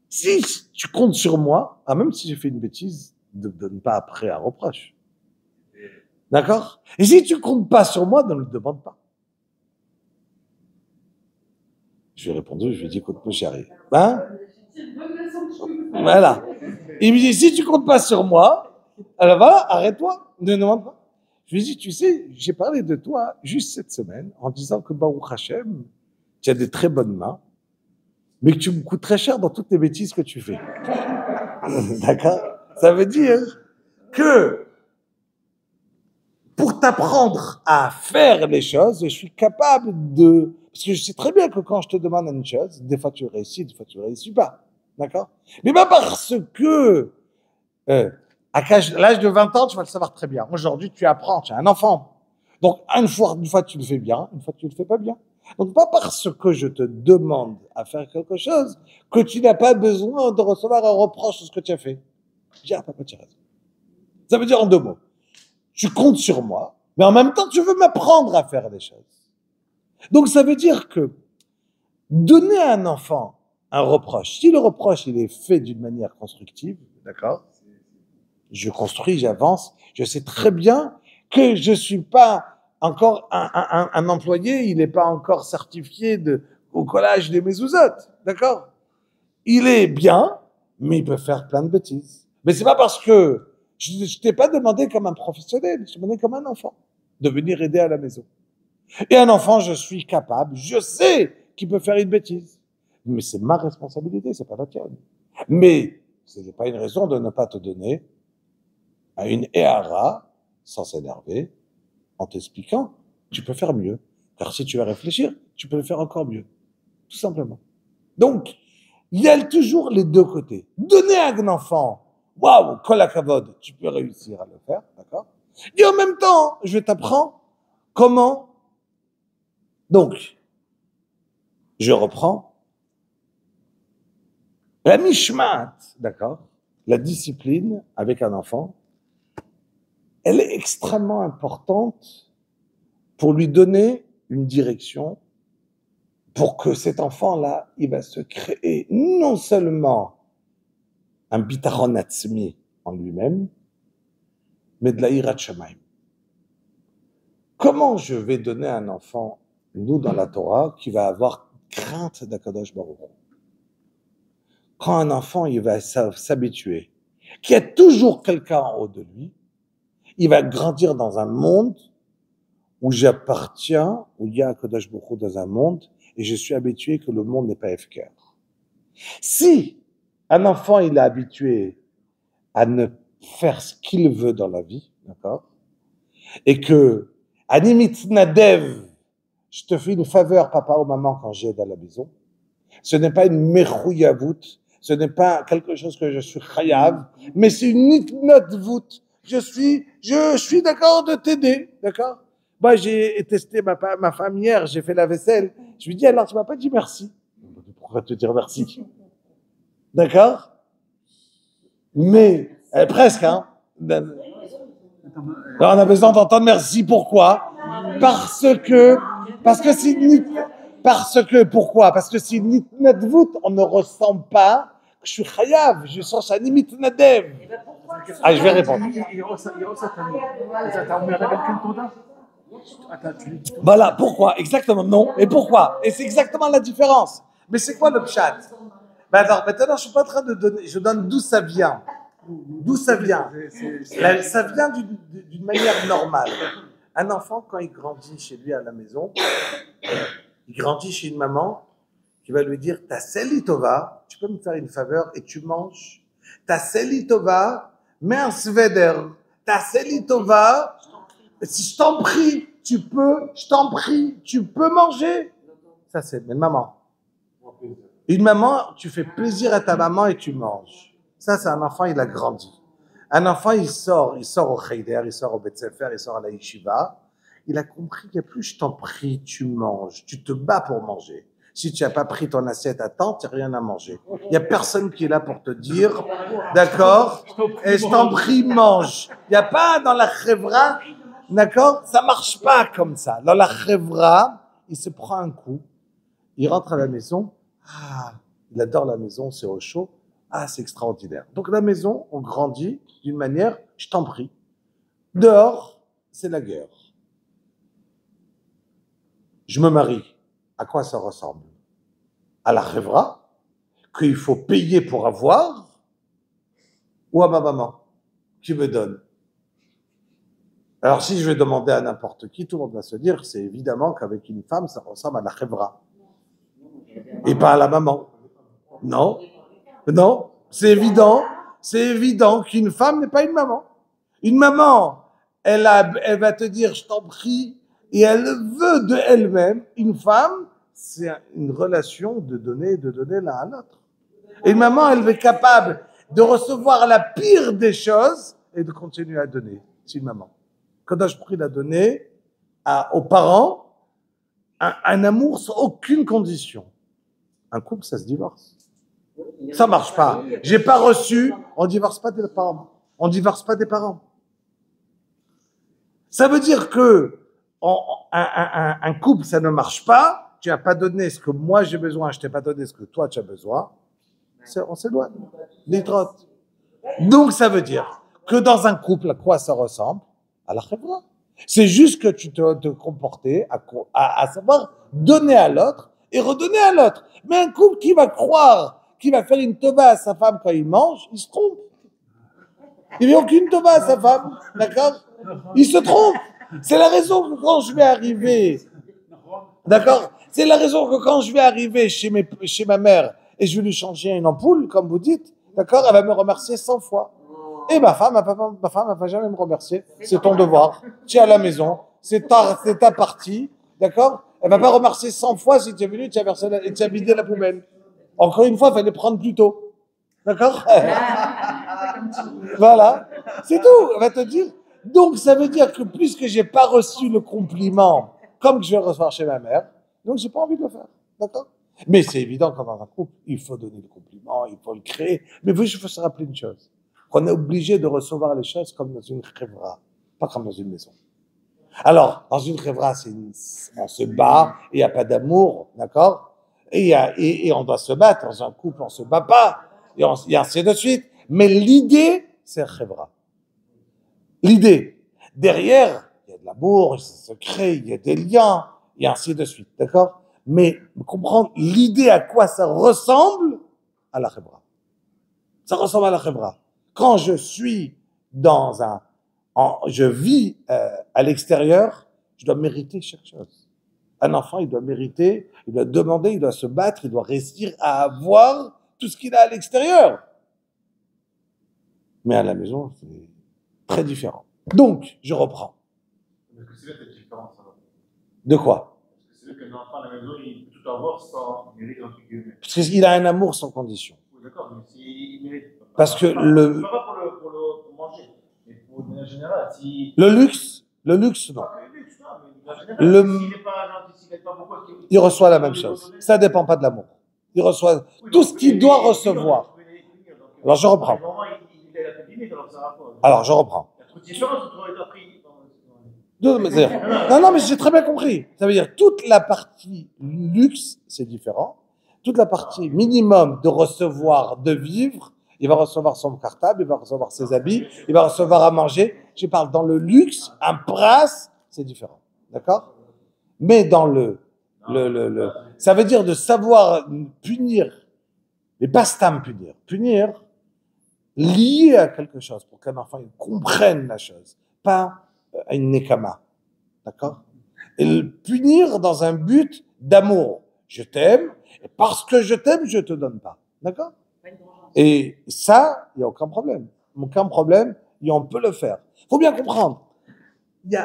Si tu comptes sur moi, même si j'ai fait une bêtise, ne donne pas après un reproche. D'accord? Et si tu comptes pas sur moi, ne le demande pas. Je lui ai répondu, je lui ai dit, écoute, mon chéri, hein? Voilà. Il me dit, si tu comptes pas sur moi, alors voilà, arrête-toi, ne demande pas. Je lui ai dit, tu sais, j'ai parlé de toi juste cette semaine en disant que Baruch Hashem, tu as des très bonnes mains, mais que tu me coûtes très cher dans toutes les bêtises que tu fais. D'accord? Ça veut dire que pour t'apprendre à faire les choses, je suis capable de... Parce que je sais très bien que quand je te demande une chose, des fois tu réussis, des fois tu ne réussis pas. D'accord? Mais pas parce que à l'âge de 20 ans, tu vas le savoir très bien. Aujourd'hui, tu apprends, tu es un enfant. Donc, une fois tu le fais bien, une fois tu le fais pas bien. Donc, pas parce que je te demande à faire quelque chose que tu n'as pas besoin de recevoir un reproche sur ce que tu as fait. Je dis, ah, papa, tu as raison. Ça veut dire en 2 mots. Tu comptes sur moi, mais en même temps, tu veux m'apprendre à faire des choses. Donc, ça veut dire que donner à un enfant un reproche, si le reproche, il est fait d'une manière constructive, d'accord? Je construis, j'avance, je sais très bien que je suis pas encore un employé, il n'est pas encore certifié au collège des mezuzot, d'accord? Il est bien, mais il peut faire plein de bêtises. Mais c'est pas parce que je t'ai pas demandé comme un professionnel, je t'ai demandé comme un enfant de venir aider à la maison. Et un enfant, je suis capable, je sais qu'il peut faire une bêtise. Mais c'est ma responsabilité, c'est pas la tienne. Mais ce n'est pas une raison de ne pas te donner à une ERA sans s'énerver, en t'expliquant, tu peux faire mieux. Car si tu vas réfléchir, tu peux le faire encore mieux. Tout simplement. Donc, il y a toujours les 2 côtés. Donner à un enfant, waouh, kol hakavod, tu peux réussir à le faire, d'accord? Et en même temps, je t'apprends comment. Donc, je reprends. La mishmat, d'accord? La discipline avec un enfant, elle est extrêmement importante pour lui donner une direction, pour que cet enfant-là, il va se créer non seulement un bitachon atzmi en lui-même, mais de la hirat shamayim. Comment je vais donner à un enfant, nous dans la Torah, qui va avoir crainte d'Akadosh Baruch Hu? Quand un enfant, il va s'habituer, qu'il y a toujours quelqu'un en haut de lui, il va grandir dans un monde où j'appartiens, où il y a Akadosh Baruch Hu dans un monde, et je suis habitué que le monde n'est pas FKR. Si un enfant, il est habitué à ne faire ce qu'il veut dans la vie, d'accord, et que, animit nadev, je te fais une faveur, papa ou maman, quand j'aide à la maison, ce n'est pas une mechouillavout, ce n'est pas quelque chose que je suis chayav, mais c'est une nitnotvout. Je suis d'accord de t'aider, d'accord? Moi, j'ai testé ma femme hier, j'ai fait la vaisselle. Je lui dis, alors, tu m'as pas dit merci. Pourquoi te dire merci? D'accord? Mais, presque, hein. Alors, on a besoin d'entendre merci. Pourquoi? Parce que pourquoi? Parce que c'est nitnadvout, on ne ressent pas que je suis chayav, je sens ça limite nadev. Ah, je vais répondre. Voilà, pourquoi? Exactement, non. Et pourquoi? Et c'est exactement la différence. Mais c'est quoi le pshat? Ben alors, maintenant, je suis pas en train de donner, je donne d'où ça vient. D'où ça vient? Ça vient d'une manière normale. Un enfant, quand il grandit chez lui à la maison, il grandit chez une maman qui va lui dire, ta selitova, tu peux me faire une faveur et tu manges. Ta selitova, mets un sveder. Ta selitova, si je t'en prie, tu peux manger. Ça, c'est une maman. Une maman, tu fais plaisir à ta maman et tu manges. Ça, c'est un enfant, il a grandi. Un enfant, il sort au Cheder, il sort au Bet Sefer, il sort à la Yeshiva. Il a compris qu'il n'y a plus, je t'en prie, tu manges. Tu te bats pour manger. Si tu n'as pas pris ton assiette à temps, tu n'as rien à manger. Il n'y a personne qui est là pour te dire, d'accord, et je t'en prie, mange. Il n'y a pas dans la chevra, d'accord, ça marche pas comme ça. Dans la chevra, il se prend un coup, il rentre à la maison, ah, il adore la maison, c'est au chaud, ah, c'est extraordinaire. Donc la maison, on grandit d'une manière, je t'en prie. Dehors, c'est la guerre. Je me marie. À quoi ça ressemble? à la chevra, qu'il faut payer pour avoir, ou à ma maman, qui me donne. Alors si je vais demander à n'importe qui, tout le monde va se dire, c'est évidemment qu'avec une femme, ça ressemble à la chevra, et pas à la maman. Non, non, c'est évident qu'une femme n'est pas une maman. Une maman, elle va te dire, je t'en prie, et elle veut de elle-même. Une femme, c'est une relation de donner l'un à l'autre. Et une maman, elle est capable de recevoir la pire des choses et de continuer à donner. C'est une maman. Kadosh Baruch Hu a donné aux parents un amour sans aucune condition. Un couple, ça se divorce. Ça marche pas. J'ai pas reçu. On divorce pas des parents. On divorce pas des parents. Ça veut dire que un couple, ça ne marche pas. Tu n'as pas donné ce que moi j'ai besoin. Je t'ai pas donné ce que toi tu as besoin. On s'éloigne. Les trottes. Donc ça veut dire que dans un couple, à quoi ça ressemble? À la chevra. C'est juste que tu te comporter à savoir donner à l'autre et redonner à l'autre. Mais un couple qui va croire, qui va faire une tova à sa femme quand il mange, il se trompe. Il n'y a aucune tova à sa femme, d'accord? Il se trompe. C'est la raison que quand je vais arriver, d'accord? C'est la raison que quand je vais arriver chez ma mère et je vais lui changer une ampoule, comme vous dites, d'accord? Elle va me remercier 100 fois. Et ma femme, elle va jamais me remercier. C'est ton devoir. Tu es à la maison. C'est ta partie. D'accord? Elle va pas remercier 100 fois si tu es venu, tu as vidé la poubelle. Encore une fois, il fallait prendre plus tôt. D'accord? Voilà. C'est tout. Elle va te dire. Donc, ça veut dire que puisque j'ai pas reçu le compliment comme que je vais le recevoir chez ma mère, donc j'ai pas envie de le faire. D'accord? Mais c'est évident qu'en un couple, il faut donner le compliment, il faut le créer. Mais il faut se rappeler une chose. On est obligé de recevoir les choses comme dans une chevra, pas comme dans une maison. Alors, dans une chevra, on se bat, il n'y a pas d'amour, d'accord? Et on doit se battre. Dans un couple, on ne se bat pas, et ainsi de suite. Mais l'idée, c'est chevra. L'idée. Derrière, il y a de l'amour, ça se crée, il y a des liens, et ainsi de suite, d'accord? Mais comprendre l'idée à quoi ça ressemble à la chevra. Ça ressemble à la chevra. Quand je suis je vis à l'extérieur, je dois mériter chaque chose. Un enfant, il doit mériter, il doit demander, il doit se battre, il doit réussir à avoir tout ce qu'il a à l'extérieur. Mais à la maison, c'est très différent. Donc, je reprends. Est-ce que c'est là cette différence alors? De quoi? Est-ce que c'est là qu'un enfant à la maison, il peut tout avoir sans mérite, entre guillemets? Parce qu'il a un amour sans condition. Oui, d'accord, mais s'il mérite. Parce que Pas pour manger, mais pour de manière générale, si. le luxe, non. Pas que le luxe, non, mais de manière générale, s'il n'est pas gentil, s'il n'est pas beaucoup, il reçoit la même chose. Ça ne dépend pas de l'amour. Il reçoit tout ce qu'il doit recevoir. Alors je reprends. Alors je reprends. Non, mais j'ai très bien compris. Ça veut dire toute la partie luxe, c'est différent. Toute la partie minimum de recevoir, de vivre, il va recevoir son cartable, il va recevoir ses habits, il va recevoir à manger. Je parle dans le luxe, un prince, c'est différent. D'accord? Mais dans ça veut dire de savoir punir, mais pas stam punir. Punir lié à quelque chose pour qu'un enfant il comprenne la chose, pas à une nekama. D'accord? Et le punir dans un but d'amour. Je t'aime, et parce que je t'aime, je te donne pas. D'accord? Et ça, il n'y a aucun problème. Aucun problème, et on peut le faire. Il faut bien comprendre. Il y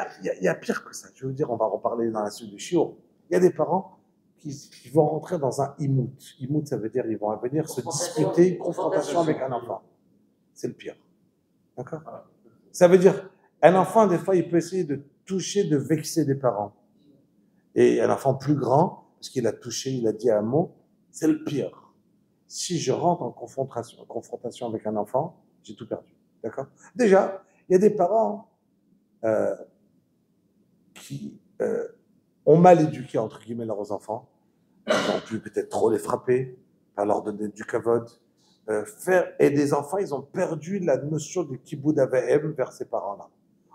a pire que ça. Je veux dire, on va reparler dans la suite du shiur. Il y a des parents qui vont rentrer dans un imout. Imout, ça veut dire ils vont venir se disputer, une confrontation avec un enfant. C'est le pire. D'accord? Ça veut dire, un enfant, des fois, il peut essayer de toucher, de vexer des parents. Et un enfant plus grand, parce qu'il a touché, il a dit un mot, c'est le pire. Si je rentre en confrontation avec un enfant, j'ai tout perdu. D'accord? Déjà, il y a des parents qui ont mal éduqué, entre guillemets, leurs enfants. Ils ont pu peut-être trop les frapper, pas leur donner du kavod. Et des enfants, ils ont perdu la notion du kiboud avaim vers ces parents-là.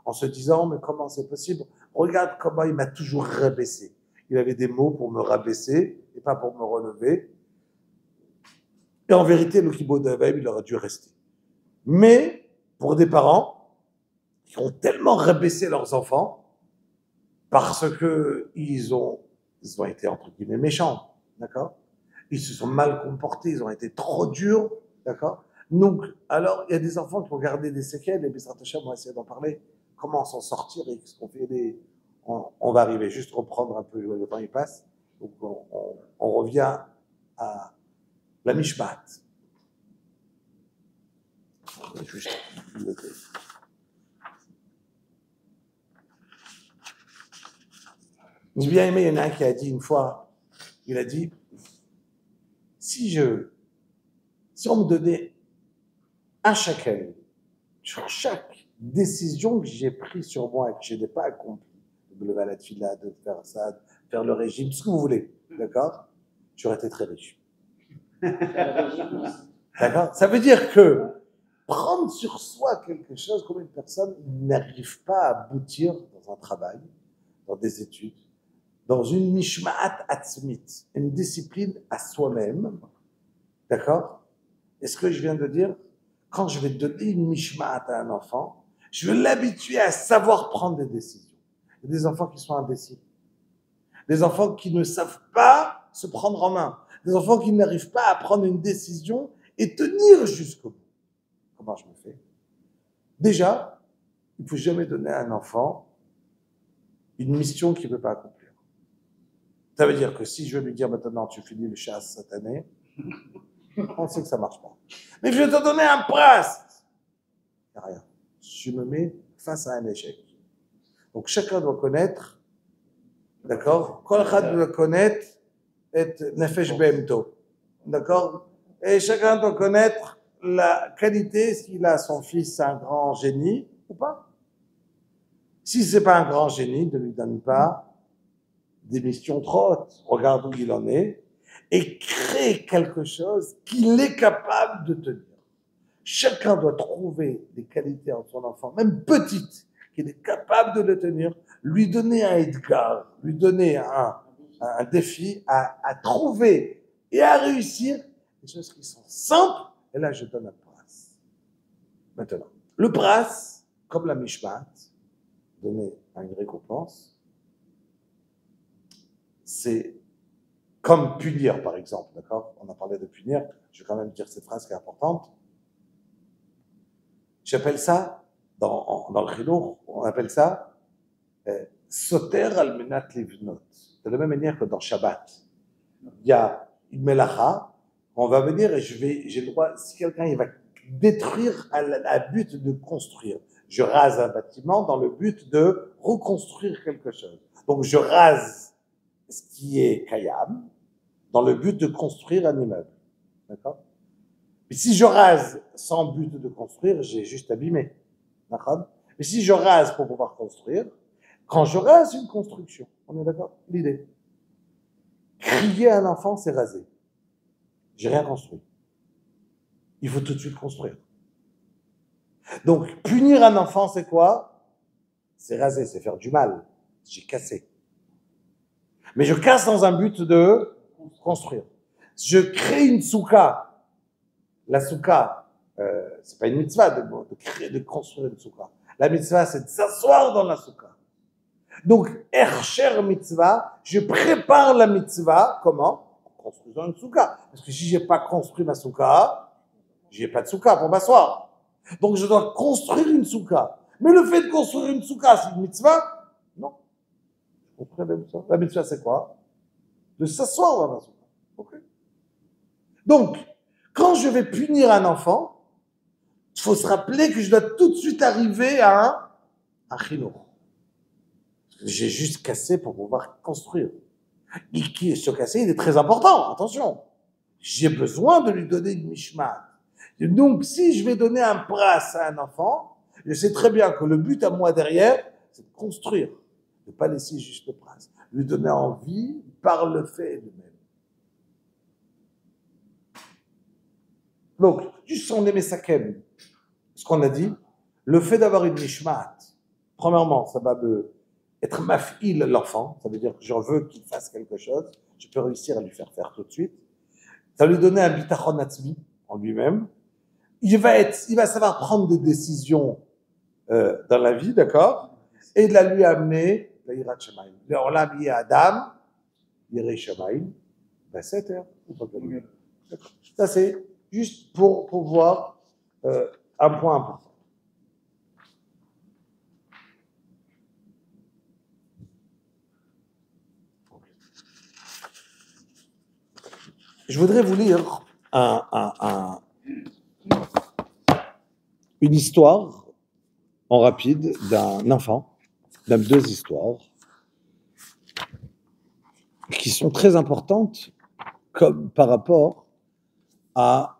En se disant, mais comment c'est possible? Regarde comment il m'a toujours rabaissé. Il avait des mots pour me rabaisser et pas pour me relever. Et en vérité, le kibbout d'Avaim, il aurait dû rester. Mais, pour des parents qui ont tellement rabaissé leurs enfants, parce que ils ont été, entre guillemets, méchants, d'accord? Ils se sont mal comportés, ils ont été trop durs, d'accord? Donc, alors, il y a des enfants qui ont gardé des séquelles, et B'ezrat Hashem, on va essayer d'en parler, comment s'en sortir, et ce qu'on fait on va arriver, juste reprendre un peu, le temps il passe, donc on revient à la Mishpat. Juste noter. J'ai bien aimé, il y en a un qui a dit une fois, il a dit, si on me donnait un shekel sur chaque décision que j'ai prise sur moi et que je n'ai pas accomplie, de me lever à la tefila, de faire ça, de faire le régime, tout ce que vous voulez, d'accord? J'aurais été très riche. D'accord? Ça veut dire que prendre sur soi quelque chose, comme une personne n'arrive pas à aboutir dans un travail, dans des études, dans une mishma'at atzmit, une discipline à soi-même, d'accord? Et ce que je viens de dire, quand je vais donner une mishma'at à un enfant, je vais l'habituer à savoir prendre des décisions. Il y a des enfants qui sont indécis, des enfants qui ne savent pas se prendre en main, des enfants qui n'arrivent pas à prendre une décision et tenir jusqu'au bout. Comment je me fais? Déjà, il ne faut jamais donner à un enfant une mission qu'il ne peut pas accomplir. Ça veut dire que si je vais lui dire maintenant tu finis le chasse cette année, on sait que ça ne marche pas. Mais je vais te donner un prince. Il n'y a rien. Je me mets face à un échec. Donc chacun doit connaître, d'accord? Chacun doit connaître et nefesh behemto, d'accord? Et chacun doit connaître la qualité, s'il a son fils un grand génie ou pas. Si c'est pas un grand génie, ne lui donne pas des missions trop hautes. Regarde où il en est et crée quelque chose qu'il est capable de tenir. Chacun doit trouver des qualités en son enfant, même petites, qu'il est capable de le tenir, lui donner un edgar, lui donner un défi à trouver et à réussir des choses qui sont simples. Et là, je donne un pras. Maintenant, le pras, comme la mishpat, donner une récompense, c'est comme punir, par exemple, d'accord? On a parlé de punir, je vais quand même dire cette phrase qui est importante. J'appelle ça, dans le chinuch, on appelle ça soter al menat livnot. De la même manière que dans Shabbat, il y a une melacha, on va venir et j'ai le droit, si quelqu'un il va détruire à but de construire, je rase un bâtiment dans le but de reconstruire quelque chose. Donc je rase ce qui est kayam dans le but de construire un immeuble. D'accord? Mais si je rase sans but de construire, j'ai juste abîmé. D'accord? Mais si je rase pour pouvoir construire, quand je rase une construction, on est d'accord? L'idée. Crier à un enfant, c'est raser. J'ai rien construit. Il faut tout de suite construire. Donc, punir un enfant, c'est quoi? C'est raser, c'est faire du mal. J'ai cassé. Mais je casse dans un but de construire. Je crée une souka. La souka, c'est pas une mitzvah de construire une souka. La mitzvah, c'est de s'asseoir dans la souka. Donc, ercher mitzvah, je prépare la mitzvah, comment? En construisant une souka. Parce que si j'ai pas construit ma souka, j'ai pas de souka pour m'asseoir. Donc, je dois construire une souka. Mais le fait de construire une souka, c'est une mitzvah? Non. La mitzvah, c'est quoi? De s'asseoir dans la souka. Okay. Donc, quand je vais punir un enfant, il faut se rappeler que je dois tout de suite arriver à un chinuch. J'ai juste cassé pour pouvoir construire. Et ce cassé, il est très important, attention. J'ai besoin de lui donner une mishmat. Et donc, si je vais donner un pras à un enfant, je sais très bien que le but à moi derrière, c'est de construire. De ne pas laisser juste le pras. Lui donner envie par le fait de même. Donc, juste son Emesakem, ce qu'on a dit, le fait d'avoir une mishmat, premièrement, ça va être maf'il l'enfant, ça veut dire que je veux qu'il fasse quelque chose, je peux réussir à lui faire tout de suite. Ça va lui donner un bitachon atzmi en lui-même. Il va savoir prendre des décisions dans la vie, d'accord? Et de la lui amener la Yirat Shamayim. L'Olam Yeh Adam, Yirei Shamayim, ben 7 heures. Ça, c'est juste pour voir un point important. Je voudrais vous lire une histoire en rapide d'un enfant, deux histoires qui sont très importantes comme par rapport à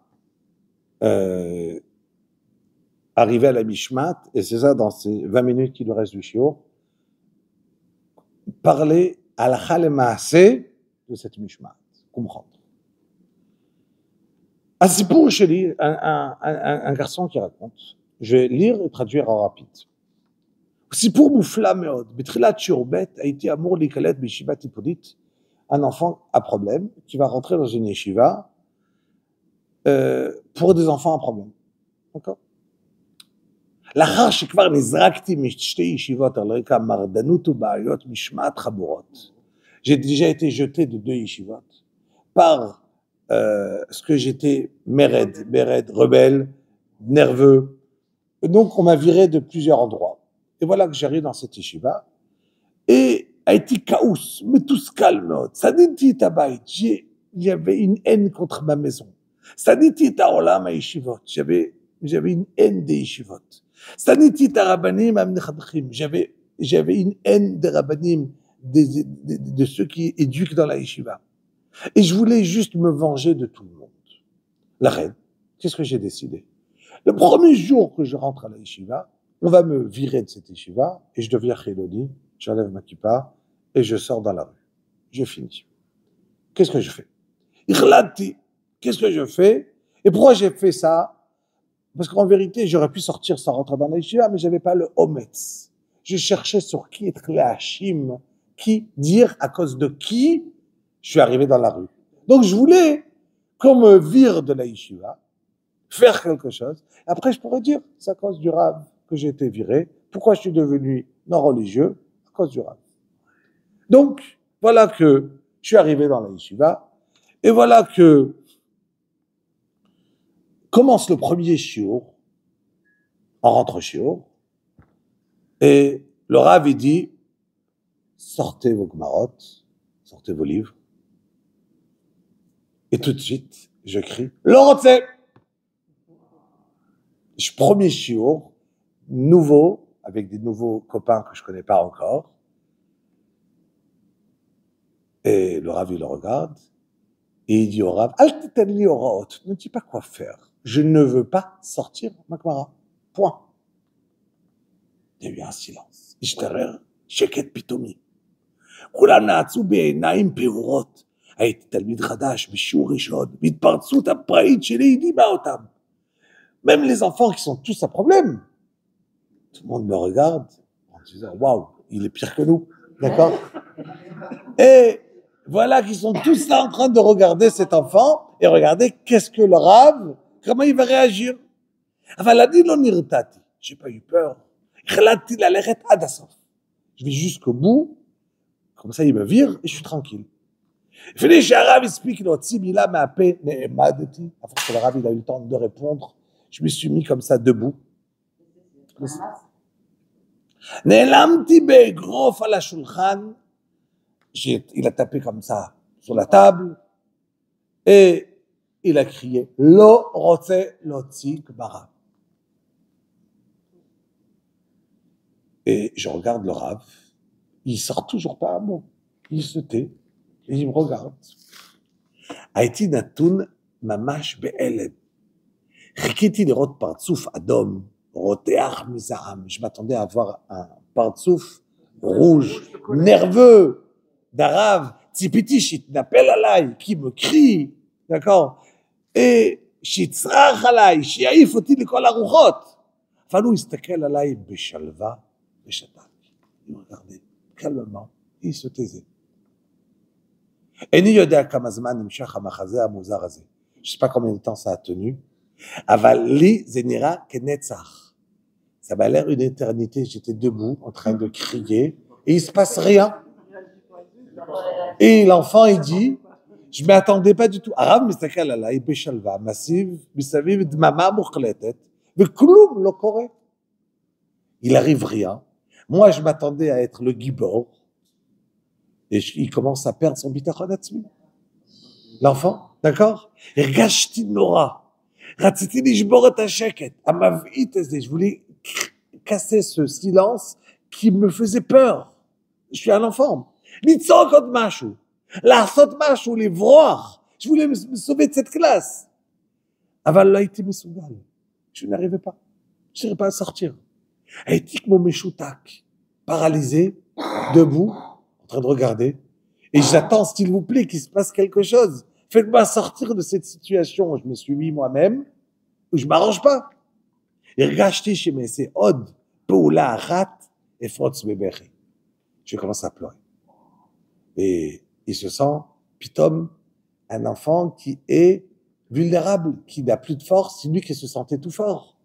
arriver à la Mishmat, et c'est ça dans ces 20 minutes qui nous restent du shiur, parler à la Chalemaase de cette Mishmat, comprendre. הסיפור שלי, un garçon qui raconte, je vais lire et traduire en rapide. סיפור מופלא מאוד, בתחילת שיעור ב' הייתי אמור להיקלט בישיבה טיפולית, un enfant à problème, qui va rentrer dans une yeshiva pour des enfants à problème. D'accord? לאחר שכבר נזרקתי משתי ישיבות על רקע מרדנות ובעיות משמעת חמורות, j'ai déjà été jeté de 2 yeshivot par ce que j'étais méred, rebelle, nerveux. Donc on m'a viré de plusieurs endroits. Et voilà que j'arrive dans cette yeshiva. Et הייתי כעוס, מתוסכל מאוד. שניתי את הבית, j'avais une haine contre ma maison. שניתי את העולם הישיבות, j'avais une haine des yeshivot. שניתי את הרבנים המחנכים, j'avais une haine des rabbanim, de ceux qui éduquent dans la yeshiva. Et je voulais juste me venger de tout le monde. La reine, qu'est-ce que j'ai décidé? Le premier jour que je rentre à la yeshiva, on va me virer de cette yeshiva et je deviens chiloni, j'enlève ma kippa et je sors dans la rue. Je finis. Qu'est-ce que je fais? Ikhlati, qu'est-ce que je fais? Et pourquoi j'ai fait ça? Parce qu'en vérité, j'aurais pu sortir sans rentrer dans la yeshiva, mais j'avais pas le ometz. Je cherchais sur qui être hachim, qui dire à cause de qui je suis arrivé dans la rue. Donc je voulais qu'on me vire de la yeshiva, faire quelque chose. Après, je pourrais dire, c'est à cause du Rav que j'ai été viré. Pourquoi je suis devenu non religieux? À cause du Rav. Donc, voilà que je suis arrivé dans la yeshiva, et voilà que commence le premier shiur, on rentre shiur, et le Rav il dit, sortez vos gmarot, sortez vos livres, et tout de suite, je crie, l'orotse! Premier shiur, nouveau, avec des nouveaux copains que je connais pas encore, et le Rav il le regarde, et il dit au Rav, Al titen li oraot, ne dis pas quoi faire. Je ne veux pas sortir ma Gemara. Point. Il y a eu un silence. השתרר שקט פתאומי. כולם נעצו בעיניים פעורות. הייתי תלמיד חדש בשיעור ראשון, והתפרצות הפראית שלי הדהימה אותם. Même les enfants qui sont tous à problème. Tout le monde me regarde en disant, waouh, il est pire que nous. D'accord? Et voilà qu'ils sont tous là en train de regarder cet enfant et regarder qu'est-ce que le Rav, comment il va réagir. אבל אני לא נרתעתי, j'ai pas eu peur. החלטתי ללכת עד הסוף. Je vais jusqu'au bout, comme ça il me vire et je suis tranquille. לפני שהרב הספיק להוציא מילה מהפה, נעמדתי, après que le Rav il a eu le temps de répondre, je me suis mis comme ça debout. נעלמתי באגרוף על השולחן, il a tapé comme ça sur la table, et il a crié, לא רוצה להוציא גמרא. Et je regarde le Rav, il sort toujours pas un mot, il se tait, et il me regarde. הייתי נתון ממש בהלם. חיכיתי לראות פרצוף אדום, רותח מזעם. Je m'attendais à voir un פרצוף rouge, nerveux, d'Arav. ציפיתי שיתנפל עליי, qui me crie, d'accord? Et שיצרח עליי, שיעיף אותי לכל הרוחות. אבל הוא הסתכל עליי בשלווה ושתק. Il me regardait calmement, il se taisait. איני יודע כמה זמן נמשך המחזה המוזר הזה. Je sais pas combien de temps ça a tenu, אבל לי זה נראה כנצח. Ça m'a l'air une éternité, j'étais debout en train de crier et il se passe rien. Et l'enfant il dit, je m'attendais pas du tout. הרב מסתכל עליי בשלווה, מסביב דממה מוחלטת וכלום לא קורה. Il arrive rien. Moi je m'attendais à être le gibor. Et il commence à perdre son bitachon atzmi. L'enfant, d'accord? הרגשתי נורא. רציתי לשבור את השקט, המבעית הזה. Je voulais casser ce silence qui me faisait peur. Je suis un enfant. לצעוק עוד משהו, לעשות משהו, לברוח. Je voulais me sauver de cette classe. אבל לא הייתי מסוגל. Je n'arrivais pas. Je n'arrivais pas à sortir. הייתי כמו משותק, paralysé, debout, en train de regarder, et j'attends, s'il vous plaît, qu'il se passe quelque chose. Faites-moi sortir de cette situation où je me suis mis moi-même, où je m'arrange pas. הרגשתי שמעשה עוד פעולה אחת, אפרוץ בבכי. Je commence à pleurer. Et il se sent, pitoum, un enfant qui est vulnérable, qui n'a plus de force, c'est lui qui se sentait tout fort.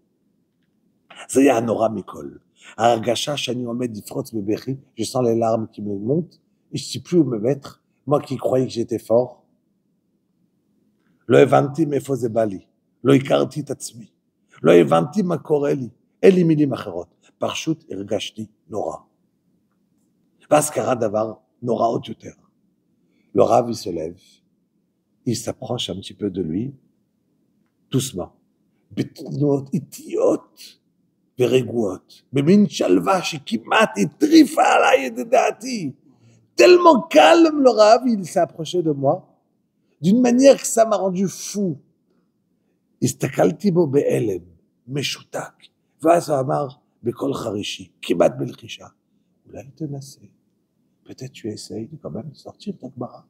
זה היה נורא מכל. ההרגשה שאני עומד לפרוץ בבכי, je sens les larmes qui me montent, et je ne sais plus où me mettre, moi qui croyais que j'étais fort. לא הבנתי מאיפה זה בא לי, לא הכרתי את עצמי, לא הבנתי מה קורה לי, אין לי מילים אחרות, פשוט הרגשתי נורא. ואז קרה דבר נורא עוד יותר. Le Rav, il se lève, il s'approche un petit peu de lui, doucement, בתנועות איטיות ורגועות, במין שלווה שכמעט הטריפה עליי את דעתי. Tellement calme le Rav, il s'est approché de moi, d'une manière que ça m'a rendu fou. הסתכלתי בו בהלם, משותק, ואז הוא אמר בקול חרישי, כמעט בלחישה, אולי תנסה, peut-être tu essayes de quand même sortir ta Gemara.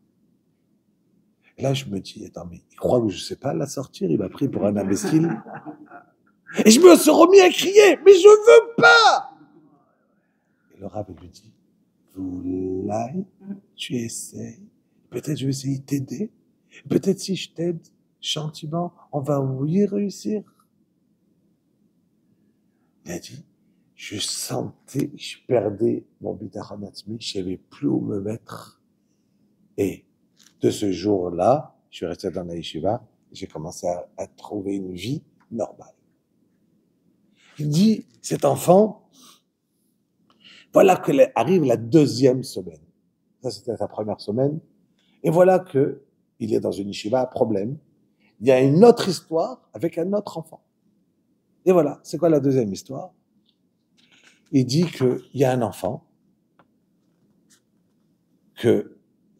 Et là je me dis, attends, mais il croit que je sais pas la sortir, il m'a pris pour un imbécile. Et je me suis remis à crier, mais je veux pas. Et le Rav lui dit, Oulai, tu essayes, peut-être je vais essayer de t'aider, peut-être si je t'aide gentiment, on va y réussir. Il a dit, je sentais, je perdais mon bitachon atzmi, je savais plus où me mettre. Et de ce jour-là, je suis resté dans la yeshiva, j'ai commencé à trouver une vie normale. Il dit, cet enfant, voilà que arrive la deuxième semaine. Ça, c'était sa première semaine. Et voilà que il est dans une yeshiva, problème. Il y a une autre histoire avec un autre enfant. Et voilà, c'est quoi la deuxième histoire? Il dit qu'il y a un enfant que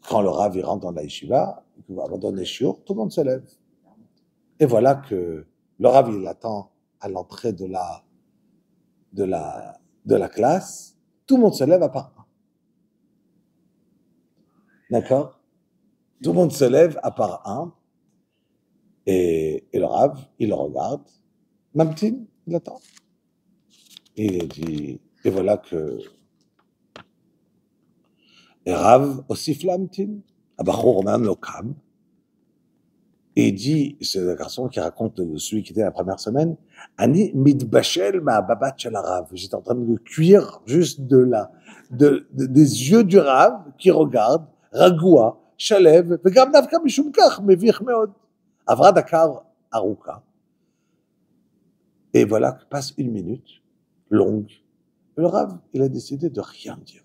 quand le Rav rentre dans la yeshiva, il va abandonner shiur, tout le monde se lève. Et voilà que le Rav il attend à l'entrée de la classe, tout le monde se lève à part un. D'accord? Tout le monde se lève à part un. Et le Rav, il le regarde. Mamtin, il attend. Et il dit, et voilà que et Rav aussi flamtin, Abachour même le kam. Et il dit, c'est le garçon qui raconte celui qui était la première semaine, Ani mitbashel ma babat shel Rav. J'étais en train de le cuire juste des yeux du Rav qui regarde, Ragoua, Shalev, vegam davka mishum kach, mevich meod. Avra dakar aruka. Et voilà que passe une minute, longue. Et le Rav, il a décidé de rien dire.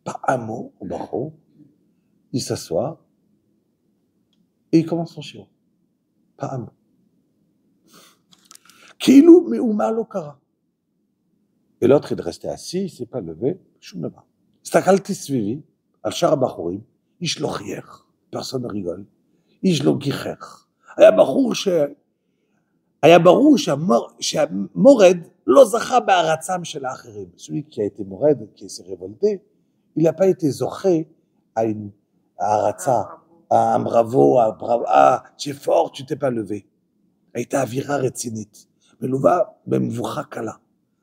Pas un mot au barreau. Il s'assoit et il commence son shiur. Pas un mot. Kilou me'uma lo kara. Et l'autre, il restait assis, il ne s'est pas levé. Shum דבר. הסתכלתי סביבי, על שאר הבחורים, איש לא חייך, personne ne rigole, איש לא גיחך. היה ברור שהמורד לא זכה בהערצם של האחרים. Celui qui a été mored, qui s'est révolté, il n'a pas été זוכה à une הערצה, à un bravo, tu es fort, tu t'es pas levé. הייתה אווירה רצינית, מלווה במבוכה קלה.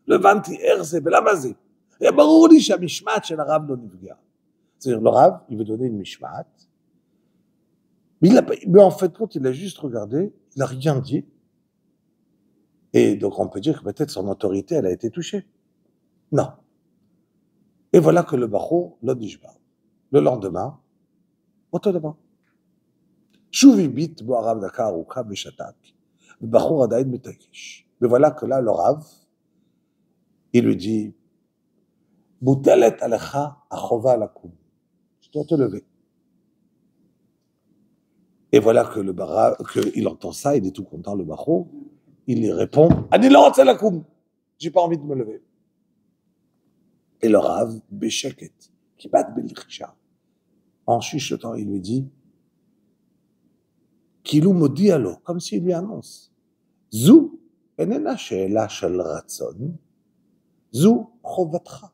לא הבנתי איך זה ולמה זה. היה ברור לי שהמשמעת של הרב לא נפגע. C'est-à-dire, le Rav, il veut donner une mishmat, Mais en fait, compte, il a juste regardé, il n'a rien dit. Et donc, on peut dire que peut-être son autorité, elle a été touchée. Non. Et voilà que le Bachour, l'Odishba, le lendemain, autodemain. Chouvi bit, bo Arav Dakar ou Kab Shatak. Le Bachour Adaïd Metakish. Mais voilà que là, le Rav, il lui dit, Boutelet alecha achova lakum. Tu dois te lever. Et voilà que le Bara, qu'il entend ça, il est tout content, le Bachour. Il lui répond, Ani lo rotze lakum. J'ai pas envie de me lever. Et le Rav, Bécheket, qui bat Belchisha, en chuchotant, il lui dit, Kilou modialo, comme s'il lui annonce, Zou, enena she'ela shel ratzon, Zou, chovatra.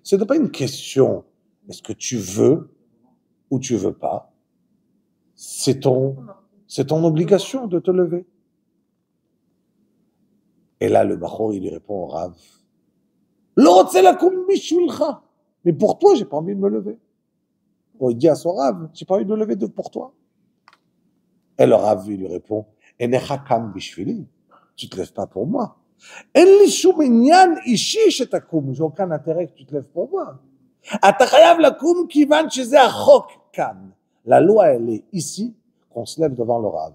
Ce n'est pas une question, est-ce que tu veux ou tu veux pas. C'est ton obligation de te lever. Et là, le Bachour, il lui répond au Rav, Lo rotze lakum bishvilcha. Mais pour toi, j'ai pas envie de me lever. Bon, il dit à son Rav, j'ai pas envie de me lever pour toi. Et le Rav lui répond, Enecha kam bishvili. Tu te lèves pas pour moi. En li shum inyan ishi shetakum. J'ai aucun intérêt que tu te lèves pour moi. Ata chayav lakum kivan sheze achok kan. La loi, elle est ici, qu'on se lève devant le Rav.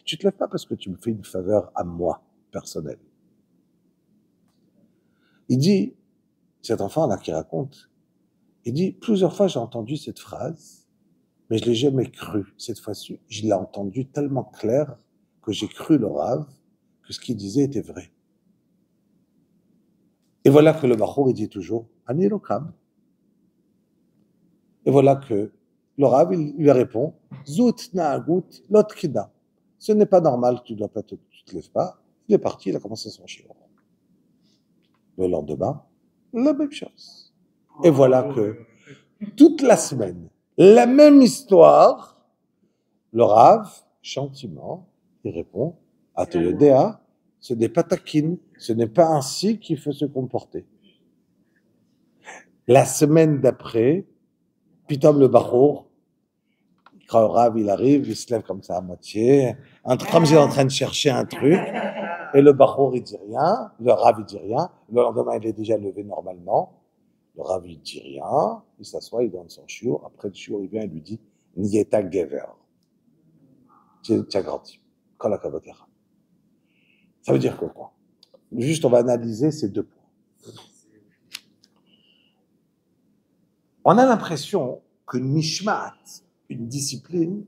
Tu te lèves pas parce que tu me fais une faveur à moi, personnelle. Il dit, cet enfant-là qui raconte, il dit, plusieurs fois j'ai entendu cette phrase, mais je l'ai jamais cru. Cette fois-ci, je l'ai entendu tellement clair que j'ai cru le Rav que ce qu'il disait était vrai. Et voilà que le Bachour, il dit toujours, Ani lokam. Et voilà que le Rav, il lui répond, Zout na'agut lotkida. Ce n'est pas normal, tu ne te lèves pas. Il est parti, il a commencé son shiur. Le lendemain, la même chose. Et voilà que toute la semaine, la même histoire, le Rav, gentiment, il répond, Ateyodea, ce n'est pas taquine, ce n'est pas ainsi qu'il faut se comporter. La semaine d'après, Pitom le Bachour, quand le Rav il arrive, il se lève comme ça à moitié, comme s'il est en train de chercher un truc, et le Bachour il dit rien, le Rav il dit rien, le lendemain il est déjà levé normalement, le Rav il dit rien, il s'assoit, il donne son shiur, après le shiur il vient et lui dit, Nieta Gever, tu as grandi, quand la kavod lecha. Ça veut dire que quoi? Juste on va analyser ces deux points. On a l'impression qu'une mishmat, une discipline,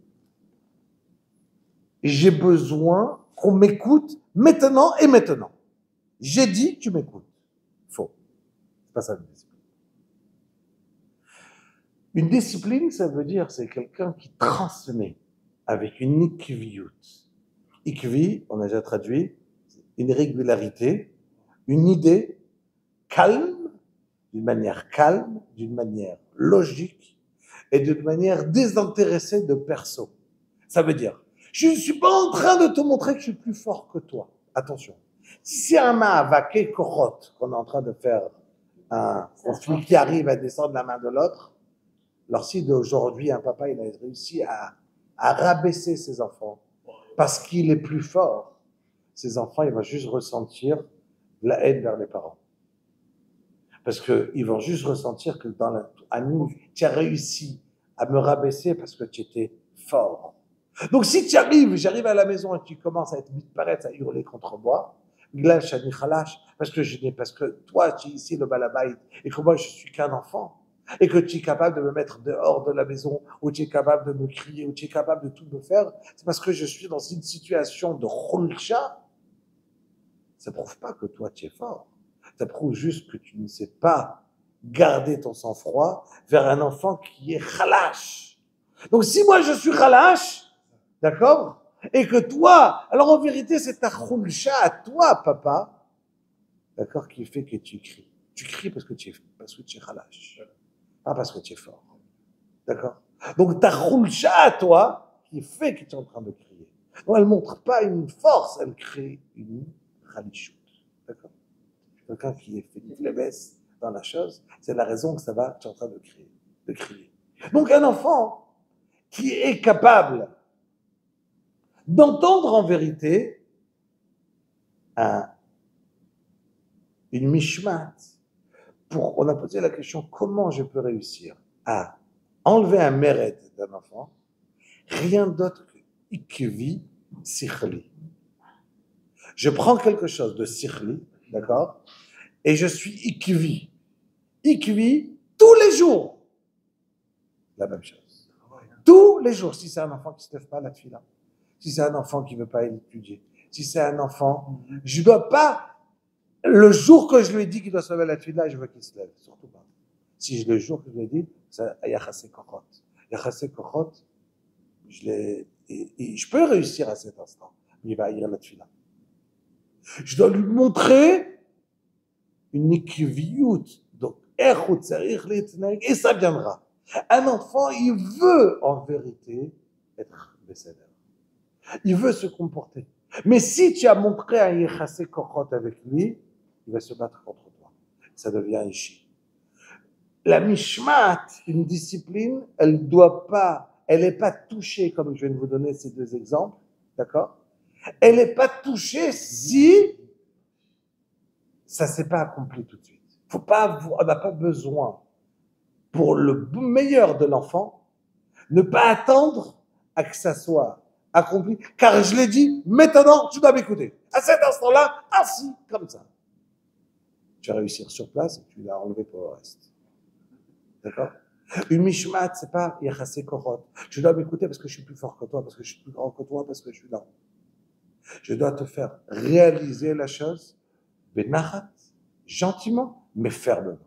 j'ai besoin qu'on m'écoute maintenant et maintenant. J'ai dit, tu m'écoutes. Faux. C'est pas ça une discipline. Une discipline, ça veut dire, c'est quelqu'un qui transmet avec une ikviyut. Ikvi, on a déjà traduit, une régularité, une idée calme, d'une manière calme, d'une manière logique et d'une manière désintéressée de perso. Ça veut dire, je ne suis pas en train de te montrer que je suis plus fort que toi. Attention. Si c'est un ma'avaké korot, qu'on est en train de faire un conflit qui arrive à descendre la main de l'autre, alors si d'aujourd'hui un papa il a réussi à rabaisser ses enfants parce qu'il est plus fort, ses enfants ils vont juste ressentir la haine vers les parents. Parce qu'ils vont juste ressentir que à nous, tu as réussi à me rabaisser parce que tu étais fort. Donc si j'arrive à la maison et tu commences à être mitparetz, à hurler contre moi, parce que toi tu es ici le balabait et que moi je suis qu'un enfant et que tu es capable de me mettre dehors de la maison ou tu es capable de me crier ou tu es capable de tout me faire, c'est parce que je suis dans une situation de khulcha. Ça prouve pas que toi tu es fort. Ça prouve juste que tu ne sais pas garder ton sang-froid vers un enfant qui est khalash. Donc si moi je suis khalash, d'accord, et que toi, alors en vérité c'est ta khulcha à toi, papa, d'accord, qui fait que tu cries. Tu cries parce que tu es khalash, pas parce que tu es fort. D'accord. Donc ta khulcha à toi qui fait que tu es en train de crier. Donc elle ne montre pas une force, elle crée une khalishout. D'accord. Quelqu'un qui est fait une faiblesse dans la chose, c'est la raison que ça tu es en train de crier. Donc un enfant qui est capable d'entendre en vérité une mishmat. On a posé la question, comment je peux réussir à enlever un méret d'un enfant, rien d'autre que ikvi sikhli. Je prends quelque chose de sikhli, d'accord, et je suis ikvi. Ikvi, tous les jours, la même chose. Tous les jours, si c'est un enfant qui ne se lève pas à la tefila, si c'est un enfant qui ne veut pas étudier, si c'est un enfant, je ne dois pas, le jour que je lui ai dit qu'il doit se lever à la tefila, je veux qu'il se lève, surtout pas. Si le jour que je lui ai dit, c'est Yachasé Kochot. Yachasé Kochot, je peux réussir à cet instant, mais il va haïr la tefila. Je dois lui montrer une ikviyut, donc, et ça viendra. Un enfant, il veut en vérité être bécédère. Il veut se comporter. Mais si tu as montré un Yechasé Kochot avec lui, il va se battre contre toi. Ça devient un ishi. La mishmat, une discipline, elle n'est pas touchée, comme je viens de vous donner ces deux exemples, d'accord? Elle n'est pas touchée si ça ne s'est pas accompli tout de suite. On n'a pas besoin, pour le meilleur de l'enfant, ne pas attendre à que ça soit accompli, car je l'ai dit, maintenant, tu dois m'écouter. À cet instant-là, assis, comme ça. Tu vas réussir sur place et tu l'as enlevé pour le reste. D'accord? Une mishmat, c'est pas Yachasé Kochot. Tu dois m'écouter parce que je suis plus fort que toi, parce que je suis plus grand que toi, parce que je suis là. Je dois te faire réaliser la chose, benachat, gentiment, mais fermement.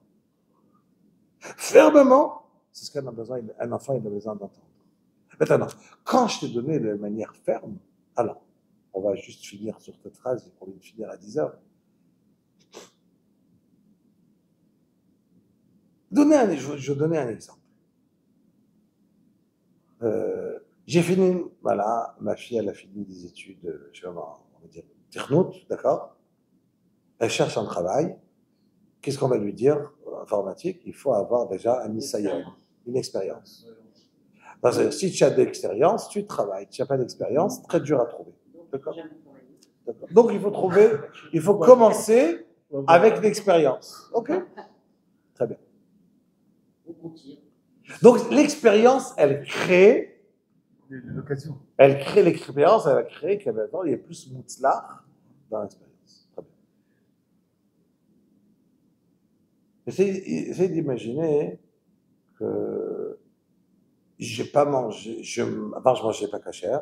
Fermement, c'est ce qu'un besoin, un enfant il a besoin d'entendre. Maintenant, quand je t'ai donné de manière ferme, alors, on va juste finir sur cette phrase, on vient de finir à 10h. Je vais donner un exemple. J'ai fini, voilà, ma fille, elle a fini des études, on va dire, technout, d'accord? Elle cherche un travail. Qu'est-ce qu'on va lui dire? Informatique, il faut avoir déjà un nisayon, une expérience. Parce que si tu as de l'expérience, tu travailles. Si tu n'as pas d'expérience, très dur à trouver. D'accord? Donc il faut commencer avec l'expérience. Ok? Très bien. Donc l'expérience, elle crée l'occasion. Elle crée l'expérience, elle va créer que maintenant il y a plus moutzlach dans l'expérience. Très bien. Essayez d'imaginer que j'ai pas mangé, avant je mangeais pas cachère,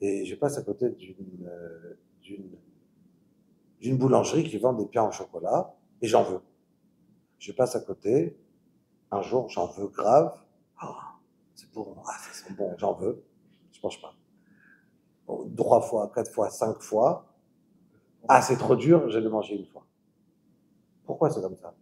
et je passe à côté d'une boulangerie qui vend des pains au chocolat, et j'en veux. Je passe à côté, un jour j'en veux grave, c'est bon, ça sent bon, j'en veux, je mange pas. 3 fois, 4 fois, 5 fois, c'est trop dur, je l'ai mangé une fois. Pourquoi c'est comme ça?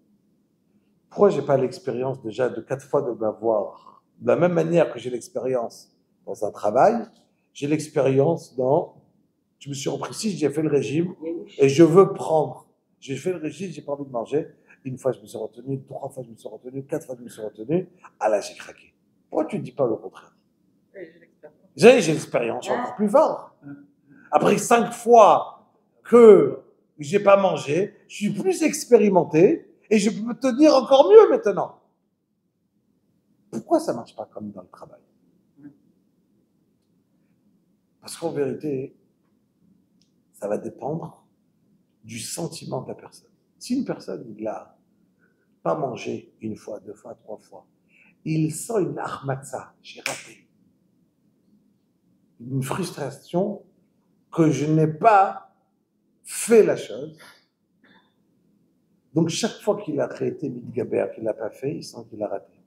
Pourquoi j'ai pas l'expérience déjà de 4 fois de m'avoir, de la même manière que j'ai l'expérience dans un travail, j'ai l'expérience je me suis repris, si j'ai fait le régime et je veux prendre, j'ai fait le régime, j'ai pas envie de manger, une fois je me suis retenu, 3 fois je me suis retenu, 4 fois je me suis retenu, là j'ai craqué. Pourquoi tu ne dis pas le contraire? J'ai l'expérience encore plus fort. Après 5 fois que j'ai pas mangé, je suis plus expérimenté et je peux me tenir encore mieux maintenant. Pourquoi ça marche pas comme dans le travail? Parce qu'en vérité, ça va dépendre du sentiment de la personne. Si une personne n'a pas mangé 1 fois, 2 fois, 3 fois, il sent une ahmatsa, j'ai raté. Une frustration que je n'ai pas fait la chose. Donc chaque fois qu'il a arrêté Midgaber, qu'il n'a pas fait, il sent qu'il a raté.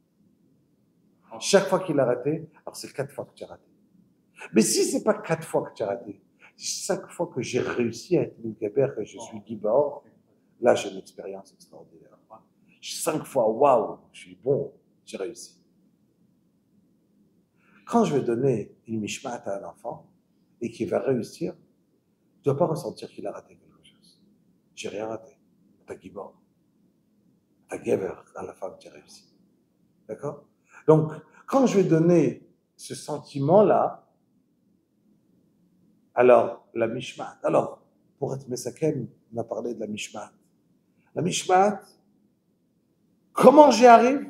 Chaque fois qu'il a raté, alors c'est 4 fois que tu as raté. Mais si c'est pas 4 fois que tu as raté, 5 fois que j'ai réussi à être Midgaber, que je suis Gibor, là j'ai une expérience extraordinaire. 5 fois, waouh, je suis bon, j'ai réussi. Quand je vais donner une mishmat à un enfant et qu'il va réussir, tu ne dois pas ressentir qu'il a raté quelque chose. J'ai rien raté. T'as Gibor. T'as Geber, à la fin, tu as réussi. D'accord? Donc, quand je vais donner ce sentiment-là, Alors, la Mishmat. Alors, pour être Mesakem, on a parlé de la Mishmat. La Mishmat, comment j'y arrive?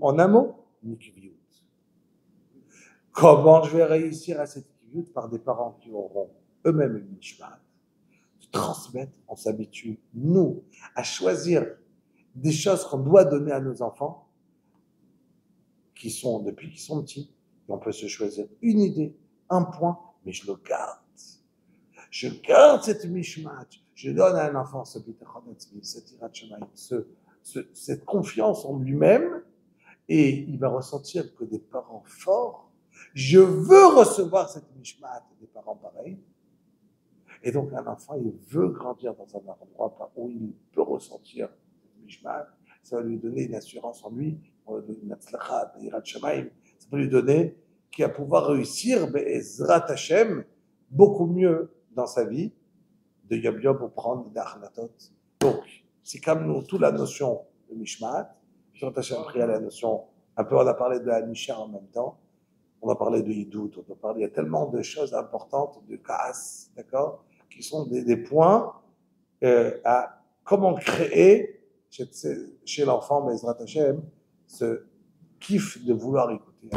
En un mot, Nikviyut. Comment je vais réussir à cette Nikviyut? Par des parents qui auront eux-mêmes une Mishmat. Transmettre, on s'habitue, nous, à choisir des choses qu'on doit donner à nos enfants, depuis qu'ils sont petits, et on peut se choisir une idée, un point, mais je le garde. Je garde cette mishmat, je donne à un enfant ce bitachon atzmi, cette hirat shamayim, cette confiance en lui-même, et il va ressentir que des parents forts, je veux recevoir cette mishmat des parents pareils. Et donc, un enfant, il veut grandir dans un endroit où il peut ressentir cette mishmat. Ça va lui donner une assurance en lui, une atzlacha, une hirat shamayim. Ça va lui donner qu'il va pouvoir réussir, be'ezrat Hashem, beaucoup mieux dans sa vie, de Yom Yom ou prendre des achnatot. Donc, c'est comme nous, toute la notion de mishmat. Quand Hashem a pris à la notion, un peu, on a parlé de la Nisha en même temps. On a parlé de Hidout, on a parlé, il y a tellement de choses importantes, de Kaas, d'accord, qui sont des points à comment créer chez l'enfant, Bezrat Hashem, ce kiff de vouloir écouter.